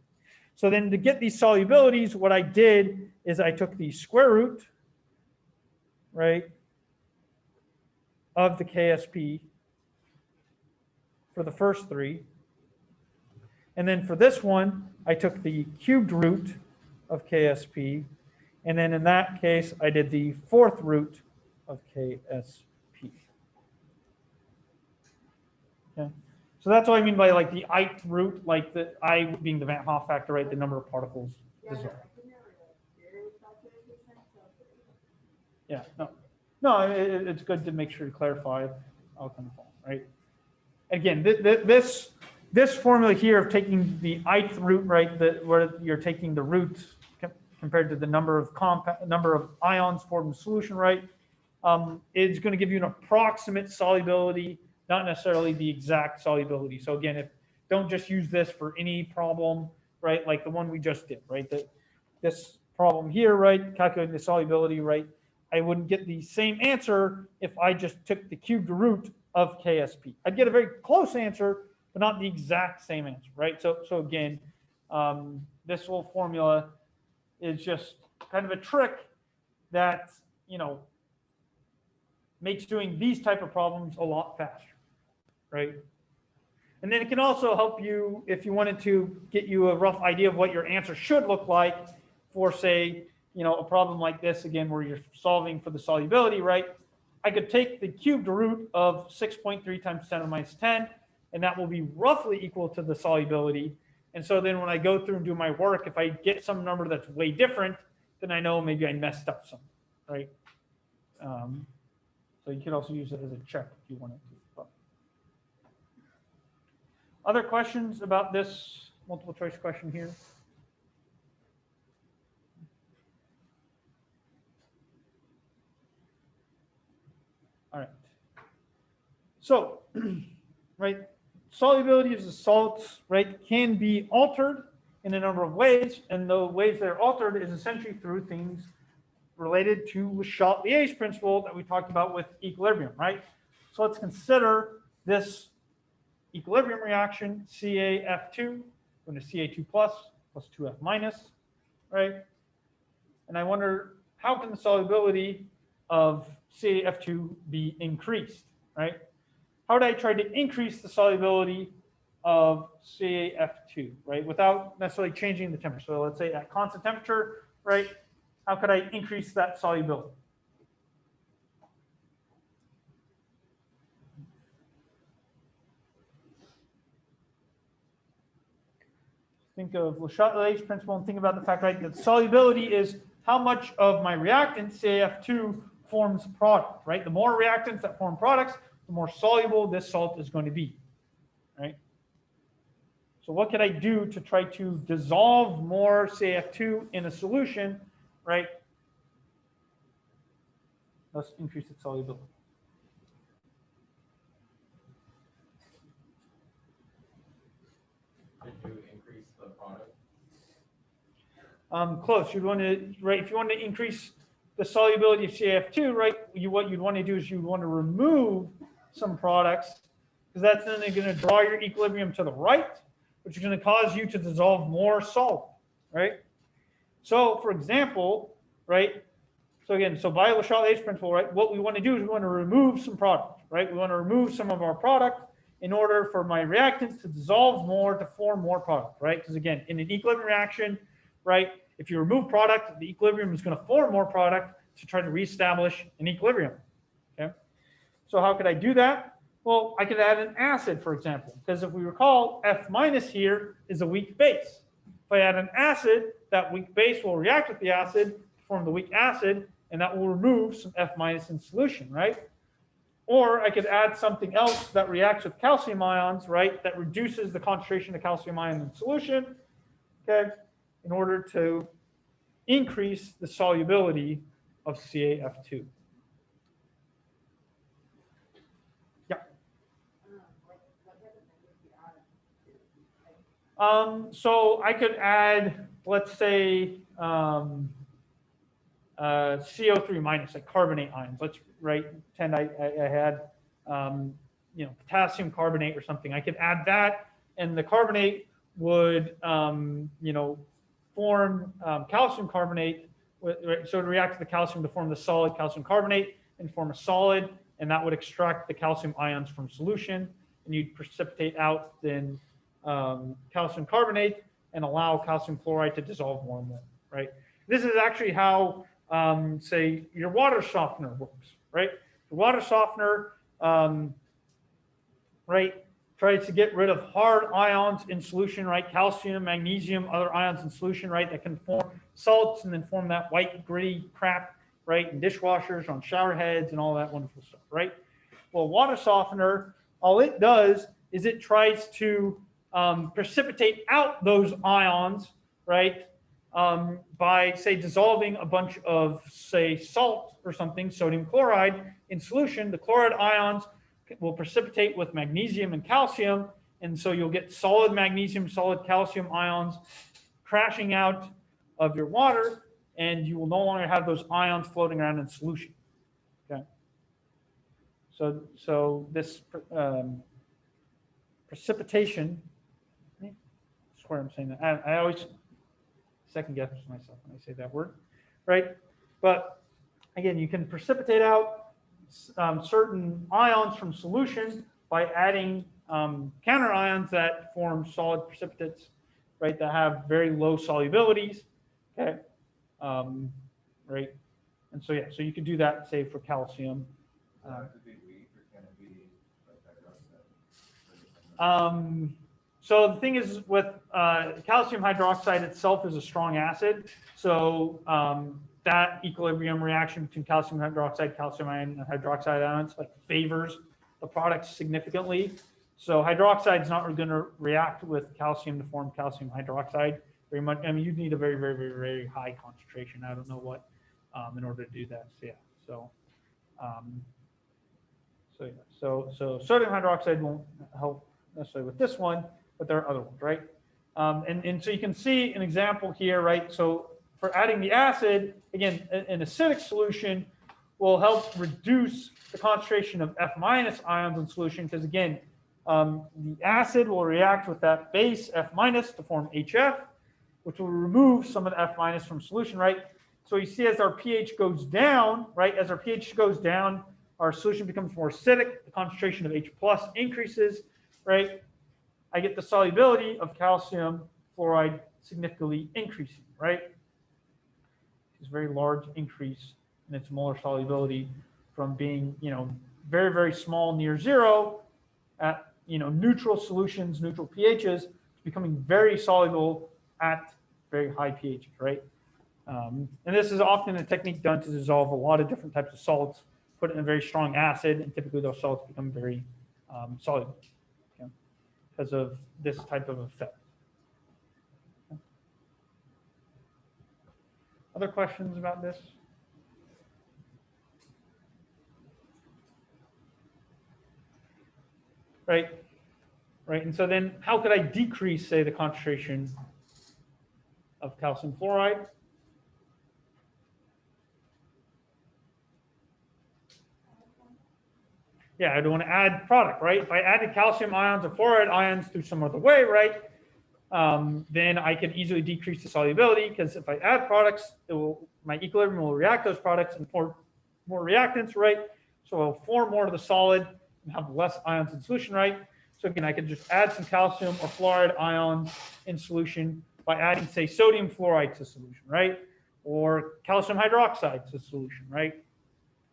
So then to get these solubilities, what I did is I took the square root, right, of the KSP for the first 3. And then for this one, I took the cubed root of KSP. And then in that case, I did the 4th root of KSP. Okay. So that's what I mean by like the ith root, like the I being the Van Hoff factor, right? The number of particles dissolved. Yeah, no, it's good to make sure to clarify outcome, right? Again, this formula here of taking the ith root, right, where you're taking the root compared to the number of ions formed in solution, right, is going to give you an approximate solubility, not necessarily the exact solubility. So again, don't just use this for any problem, right, like the one we just did, right? This problem here, right, calculating the solubility, right, I wouldn't get the same answer if I just took the cubed root of KSP. I'd get a very close answer, but not the exact same answer, right? So again, this whole formula is just kind of a trick that, you know, makes doing these type of problems a lot faster, right? And then it can also help you if you wanted to get you a rough idea of what your answer should look like for, say, you know, a problem like this, again, where you're solving for the solubility, right? I could take the cubed root of 6.3 times 10 to the minus 10, and that will be roughly equal to the solubility. And so then when I go through and do my work, if I get some number that's way different, then I know maybe I messed up something, right? So you could also use it as a check if you wanted to. But other questions about this multiple choice question here? All right. So, right, solubility of the salts, right, can be altered in a number of ways, and the ways they're altered is essentially through things related to Le Chatelier's principle that we talked about with equilibrium, right? So let's consider this equilibrium reaction, CaF2 going to Ca2 plus 2F minus, right? And I wonder, how can the solubility of CaF2 be increased, right? How would I try to increase the solubility of CaF2, right, without necessarily changing the temperature? So let's say at constant temperature, right, how could I increase that solubility? Think of Le Chatelier's principle and think about the fact, right, that solubility is how much of my reactant, CaF2, forms product, right? The more reactants that form products, the more soluble this salt is going to be, right? So what could I do to try to dissolve more CaF2 in a solution, right? Let's increase its solubility. Did you increase the product? Close. You'd want to, right? If you want to increase the solubility of CaF2, right? What you'd want to do is you'd want to remove some products, because that's then going to draw your equilibrium to the right, which is going to cause you to dissolve more salt, right? So, for example, right? So again, so by Le Chatelier's principle, right? What we want to do is we want to remove some products, right? We want to remove some of our product in order for my reactant to dissolve more, to form more product, right? Because again, in an equilibrium reaction, right, if you remove product, the equilibrium is going to form more product to try to reestablish an equilibrium, okay? So how could I do that? Well, I could add an acid, for example, because if we recall, F minus here is a weak base. If I add an acid, that weak base will react with the acid to form the weak acid, and that will remove some F minus in solution, right? Or I could add something else that reacts with calcium ions, right, that reduces the concentration of calcium ion in solution, okay, in order to increase the solubility of CaF2. So I could add, let's say, CO3 minus, like carbonate ions. Let's pretend I had, potassium carbonate or something. I could add that, and the carbonate would, form calcium carbonate. So it would react to the calcium to form the solid calcium carbonate and form a solid, and that would extract the calcium ions from solution, and you'd precipitate out then calcium carbonate and allow calcium fluoride to dissolve more and more, right? This is actually how, say, your water softener works, right? The water softener, right, tries to get rid of hard ions in solution, right? Calcium, magnesium, other ions in solution, right, that can form salts and then form that white, gritty crap, right, in dishwashers, on shower heads, and all that wonderful stuff, right? Well, water softener, all it does is it tries to precipitate out those ions, right, by, say, dissolving a bunch of, say, salt or something, sodium chloride, in solution. The chloride ions will precipitate with magnesium and calcium, and so you'll get solid magnesium, solid calcium ions crashing out of your water, and you will no longer have those ions floating around in solution. Okay. So this precipitation, I swear I'm saying that. I always second guess myself when I say that word, right? But again, you can precipitate out certain ions from solution by adding counter ions that form solid precipitates, right, that have very low solubilities, okay, right? And so, yeah, so you could do that, say, for calcium. So the thing is with calcium hydroxide itself is a strong acid. So that equilibrium reaction between calcium hydroxide, calcium ion, and hydroxide ions like favors the product significantly. So hydroxide is not going to react with calcium to form calcium hydroxide very much. I mean, you need a very, very, very, very high concentration. I don't know what in order to do that. So, yeah. So sodium hydroxide won't help necessarily with this one, but there are other ones, right? And so you can see an example here, right? So for adding the acid, again, an acidic solution will help reduce the concentration of F minus ions in solution, because again, the acid will react with that base F minus to form HF, which will remove some of the F minus from solution, right? So you see as our pH goes down, right? As our pH goes down, our solution becomes more acidic, the concentration of H plus increases, right? I get the solubility of calcium fluoride significantly increasing, right? It's a very large increase in its molar solubility from being, very, very small near zero at, neutral solutions, neutral pHs, to becoming very soluble at very high pHs, right? And this is often a technique done to dissolve a lot of different types of salts, put it in a very strong acid, and typically those salts become very soluble, okay, because of this type of effect. Okay. Other questions about this? Right. And so then how could I decrease, say, the concentration of calcium fluoride? Yeah, I don't want to add product, right? If I added calcium ions or fluoride ions through some other way, right, then I can easily decrease the solubility, because if I add products, my equilibrium will react those products and form more reactants, right? So it'll form more of the solid and have less ions in solution, right? So again, I could just add some calcium or fluoride ions in solution by adding, say, sodium fluoride to solution, right? Or calcium hydroxide to solution, right?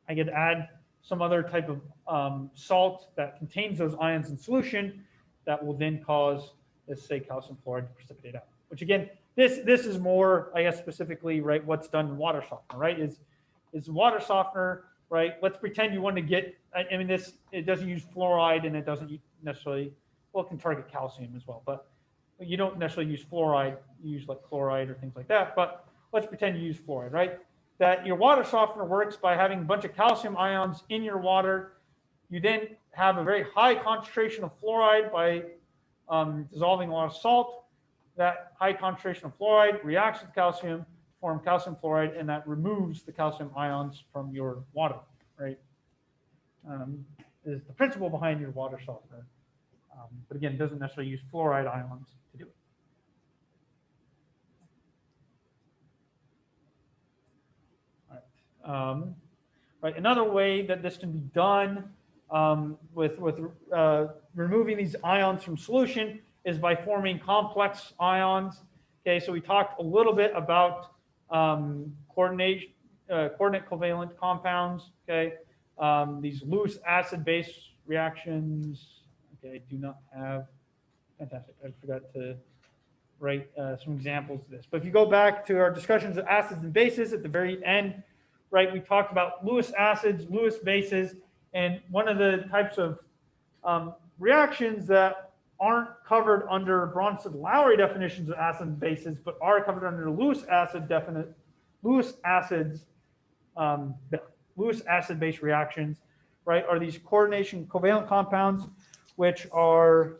I could add some other type of salt that contains those ions in solution that will then cause, let's say, calcium fluoride to precipitate out. Which again, this is more, I guess, specifically, right, what's done in water softener, right? Is water softener, right? Let's pretend you want to get, I mean, it doesn't use fluoride and it doesn't necessarily, well, it can target calcium as well, but you don't necessarily use fluoride, you use like chloride or things like that, but let's pretend you use fluoride, right? That your water softener works by having a bunch of calcium ions in your water. You then have a very high concentration of fluoride by dissolving a lot of salt. That high concentration of fluoride reacts with calcium to form calcium fluoride, and that removes the calcium ions from your water, right? Is the principle behind your water softener. But again, it doesn't necessarily use fluoride ions to do it. Right. Another way that this can be done with removing these ions from solution is by forming complex ions. Okay, so we talked a little bit about coordinate covalent compounds. Okay, these loose acid-base reactions. Okay, I do not have. Fantastic. I forgot to write some examples of this. But if you go back to our discussions of acids and bases at the very end, right, we talked about Lewis acids, Lewis bases, and one of the types of reactions that aren't covered under Bronsted-Lowry definitions of acids and bases, but are covered under Lewis acid-base reactions, right, are these coordination covalent compounds, which are,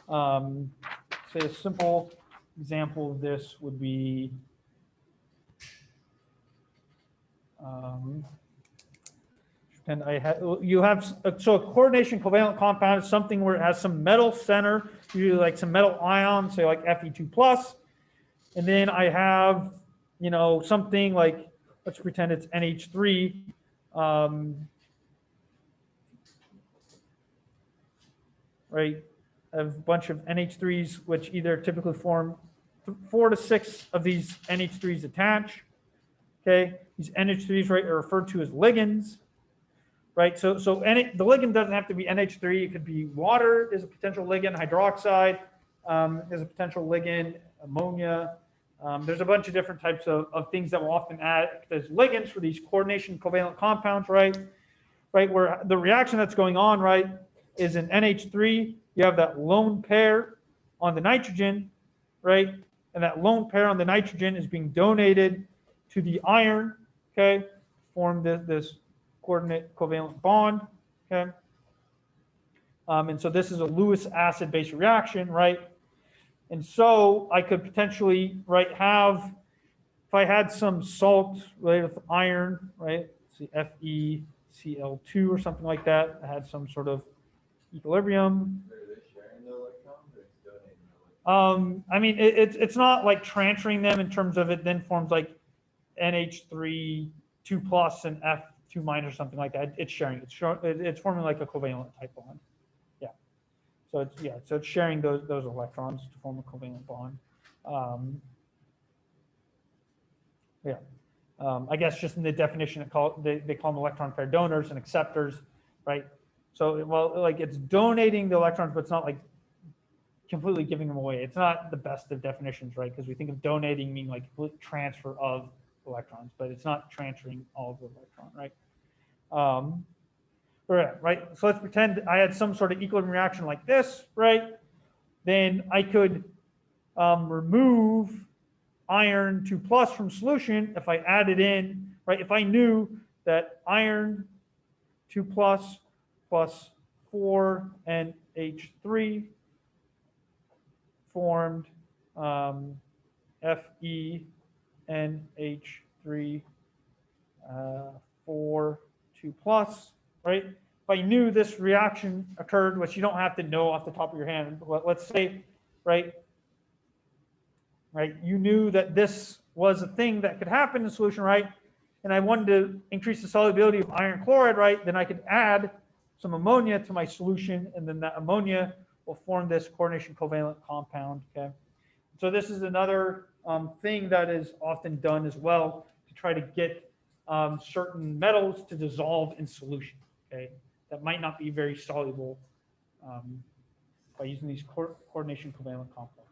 say, a simple example of this would be and you have so a coordination covalent compound is something where it has some metal center, usually like some metal ion, say like Fe2+, and then I have, you know, something like, let's pretend it's NH3, right? I have a bunch of NH3s, which either typically form 4 to 6 of these NH3s attach. Okay, these NH3s, right, are referred to as ligands, right? So the ligand doesn't have to be NH3. It could be water is a potential ligand, hydroxide is a potential ligand, ammonia. There's a bunch of different types of things that we'll often add as ligands for these coordination covalent compounds, right? Right, where the reaction that's going on, right, is in NH3. You have that lone pair on the nitrogen, right? And that lone pair on the nitrogen is being donated to the iron, okay, form this coordinate covalent bond, okay. And so this is a Lewis acid-base reaction, right? And so I could potentially, right, have, if I had some salt related with iron, right, see FeCl2 or something like that, I had some sort of equilibrium. Are they sharing the electrons or it's donating the electrons? I mean, it's not like transferring them in terms of it then forms like NH3 2+ and F2- or something like that. It's sharing. It's forming like a covalent type bond. Yeah. So it's sharing those electrons to form a covalent bond. I guess just in the definition, they call them electron pair donors and acceptors, right? So, well, like it's donating the electrons, but it's not like completely giving them away. It's not the best of definitions, right? Because we think of donating meaning like complete transfer of electrons, but it's not transferring all of the electron, right? Right. So let's pretend I had some sort of equilibrium reaction like this, right? Then I could remove iron 2+ from solution if I added in, right? If I knew that iron 2+ plus 4 NH3 formed FeNH3 4 2+, right? If I knew this reaction occurred, which you don't have to know off the top of your hand, but let's say, right, you knew that this was a thing that could happen in solution, right? and I wanted to increase the solubility of iron chloride, right, then I could add some ammonia to my solution, and then that ammonia will form this coordination covalent compound, okay? So this is another thing that is often done as well to try to get certain metals to dissolve in solution, okay? That might not be very soluble by using these coordination covalent complexes.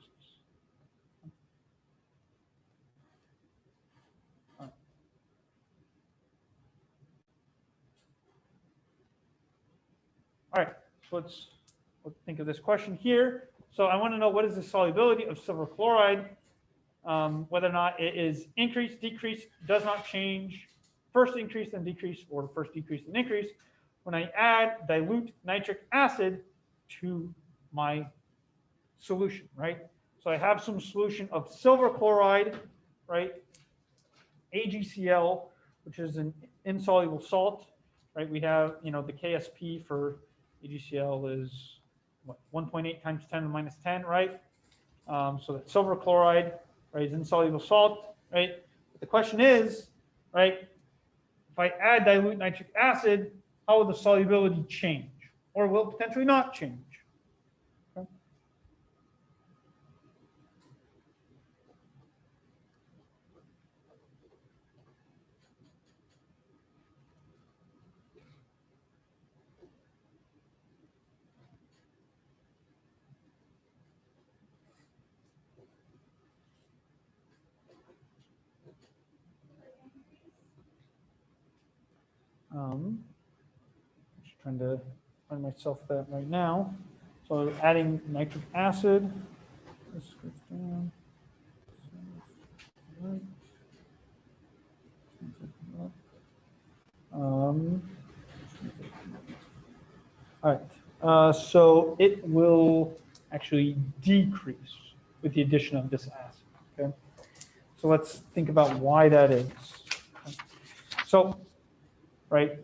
All right, so let's think of this question here. So I want to know what is the solubility of silver chloride, whether or not it is increased, decreased, does not change, first increase then decrease, or first decrease then increase, when I add dilute nitric acid to my solution, right? So I have some solution of silver chloride, right? AgCl, which is an insoluble salt, right? We have, the KSP for AgCl is what, 1.8 times 10 to the minus 10, right? So that silver chloride, right, is insoluble salt, right? But the question is, right, if I add dilute nitric acid, how will the solubility change? Or will it potentially not change? Okay. Just trying to find myself that right now. So adding nitric acid. This goes down. All right. So it will actually decrease with the addition of this acid. Okay. So let's think about why that is. So, right,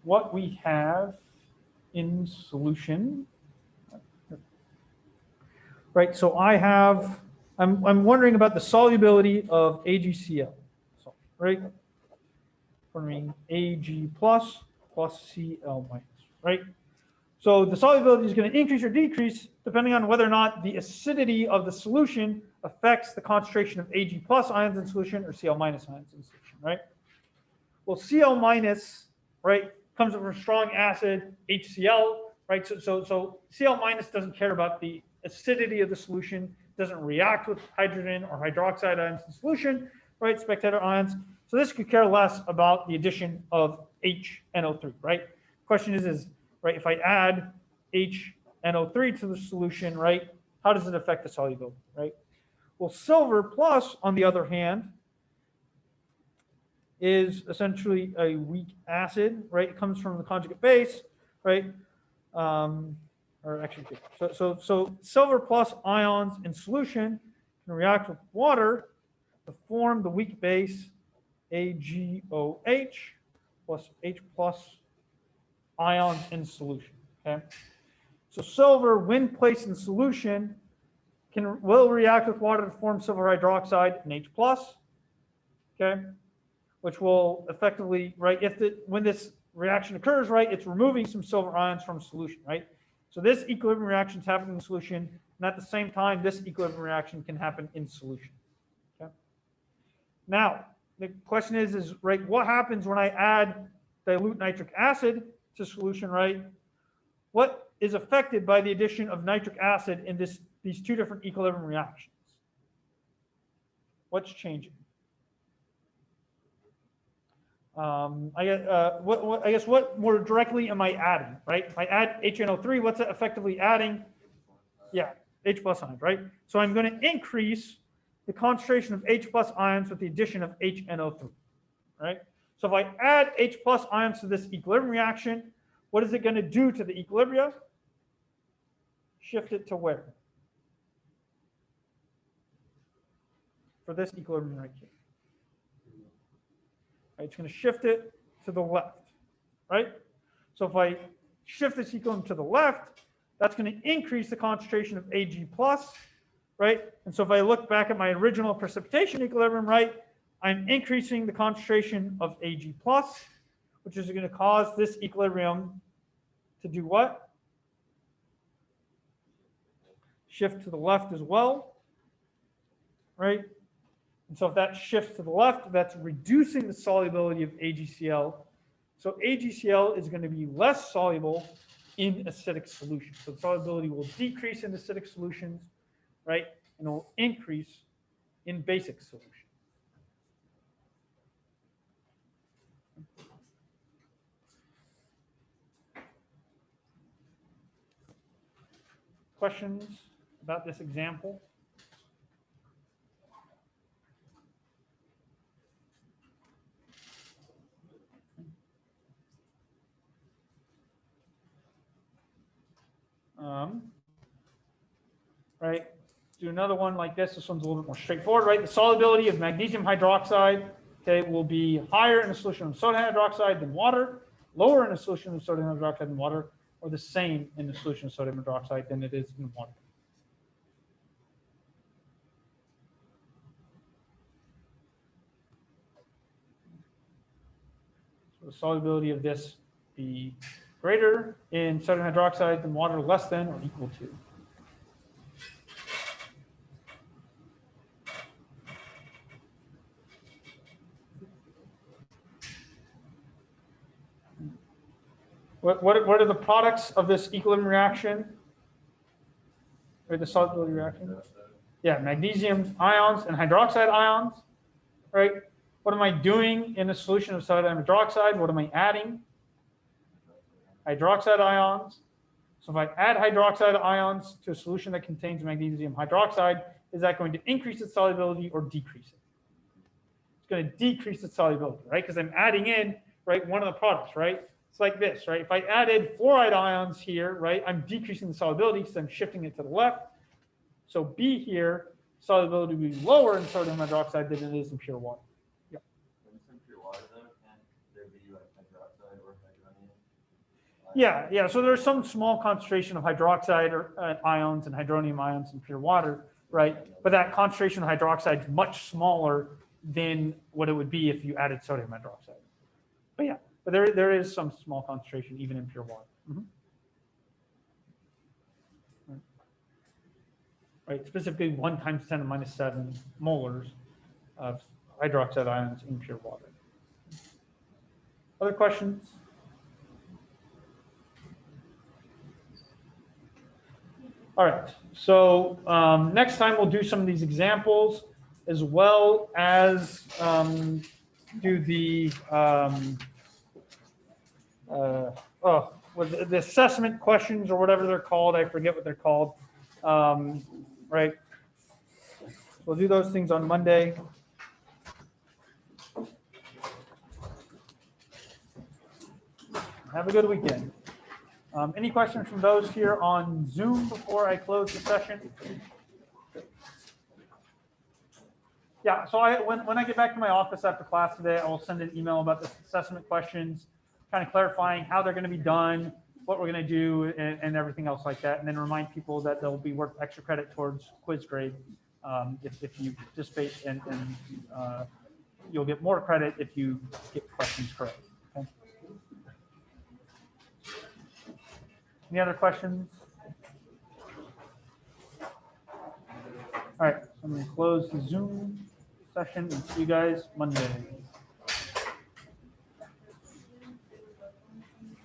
what we have in solution, right? So I'm wondering about the solubility of AgCl, right? Forming Ag plus Cl minus, right? So the solubility is going to increase or decrease depending on whether or not the acidity of the solution affects the concentration of Ag plus ions in solution or Cl minus ions in solution, right? Well, Cl minus, right, comes from a strong acid, HCl, right? So Cl minus doesn't care about the acidity of the solution, doesn't react with hydrogen or hydroxide ions in solution, right? Spectator ions. So this could care less about the addition of HNO3, right? Question is right, if I add HNO3 to the solution, right, how does it affect the solubility, right? Well, silver plus, on the other hand, is essentially a weak acid, right? It comes from the conjugate base, right? Or actually, so silver plus ions in solution can react with water to form the weak base AgOH plus H plus ions in solution, okay? So silver, when placed in solution, will react with water to form silver hydroxide and H plus, okay? Which will effectively, right, when this reaction occurs, right, it's removing some silver ions from solution, right? So this equilibrium reaction is happening in solution, and at the same time, this equilibrium reaction can happen in solution, okay? Now, the question is right, what happens when I add dilute nitric acid to solution, right? What is affected by the addition of nitric acid in these two different equilibrium reactions? What's changing? I guess what more directly am I adding, right? If I add HNO3, what's it effectively adding? Yeah, H plus ions, right? So I'm going to increase the concentration of H plus ions with the addition of HNO3, right? So if I add H plus ions to this equilibrium reaction, what is it going to do to the equilibria? Shift it to where? For this equilibrium right here. Right, it's going to shift it to the left, right? So if I shift this equilibrium to the left, that's going to increase the concentration of Ag plus, right? And so if I look back at my original precipitation equilibrium, right, I'm increasing the concentration of Ag plus, which is going to cause this equilibrium to do what? Shift to the left as well, right? And so if that shifts to the left, that's reducing the solubility of AgCl. So AgCl is going to be less soluble in acidic solutions. So the solubility will decrease in acidic solutions, right? And it will increase in basic solutions. Questions about this example? Right, do another one like this. This one's a little bit more straightforward, right? The solubility of magnesium hydroxide, okay, will be higher in a solution of sodium hydroxide than water, lower in a solution of sodium hydroxide than water, or the same in the solution of sodium hydroxide than it is in water. So the solubility of this be greater in sodium hydroxide than water, less than or equal to. What are the products of this equilibrium reaction? Or the solubility reaction? Yeah, magnesium ions and hydroxide ions, right? What am I doing in a solution of sodium hydroxide? What am I adding? Hydroxide ions. So if I add hydroxide ions to a solution that contains magnesium hydroxide, is that going to increase its solubility or decrease it? It's going to decrease its solubility, right? Because I'm adding in, right, one of the products, right? It's like this, right? If I added fluoride ions here, right, I'm decreasing the solubility because I'm shifting it to the left. So B here, solubility will be lower in sodium hydroxide than it is in pure water. Yeah. When it's in pure water, though, can't there be like hydroxide or hydronium? Yeah. So there's some small concentration of hydroxide or ions and hydronium ions in pure water, right? But that concentration of hydroxide is much smaller than what it would be if you added sodium hydroxide. But yeah, but there is some small concentration even in pure water. Right, specifically 1 × 10⁻⁷ molars of hydroxide ions in pure water. Other questions? All right, so next time we'll do some of these examples as well as do the the assessment questions or whatever they're called. I forget what they're called. Right. We'll do those things on Monday. Have a good weekend. Any questions from those here on Zoom before I close the session? Yeah, so when I get back to my office after class today, I will send an email about the assessment questions, kind of clarifying how they're going to be done, what we're going to do, and everything else like that. And then remind people that they'll be worth extra credit towards quiz grade if you participate, and you'll get more credit if you get questions correct. Okay. Any other questions? All right, I'm going to close the Zoom session and see you guys Monday.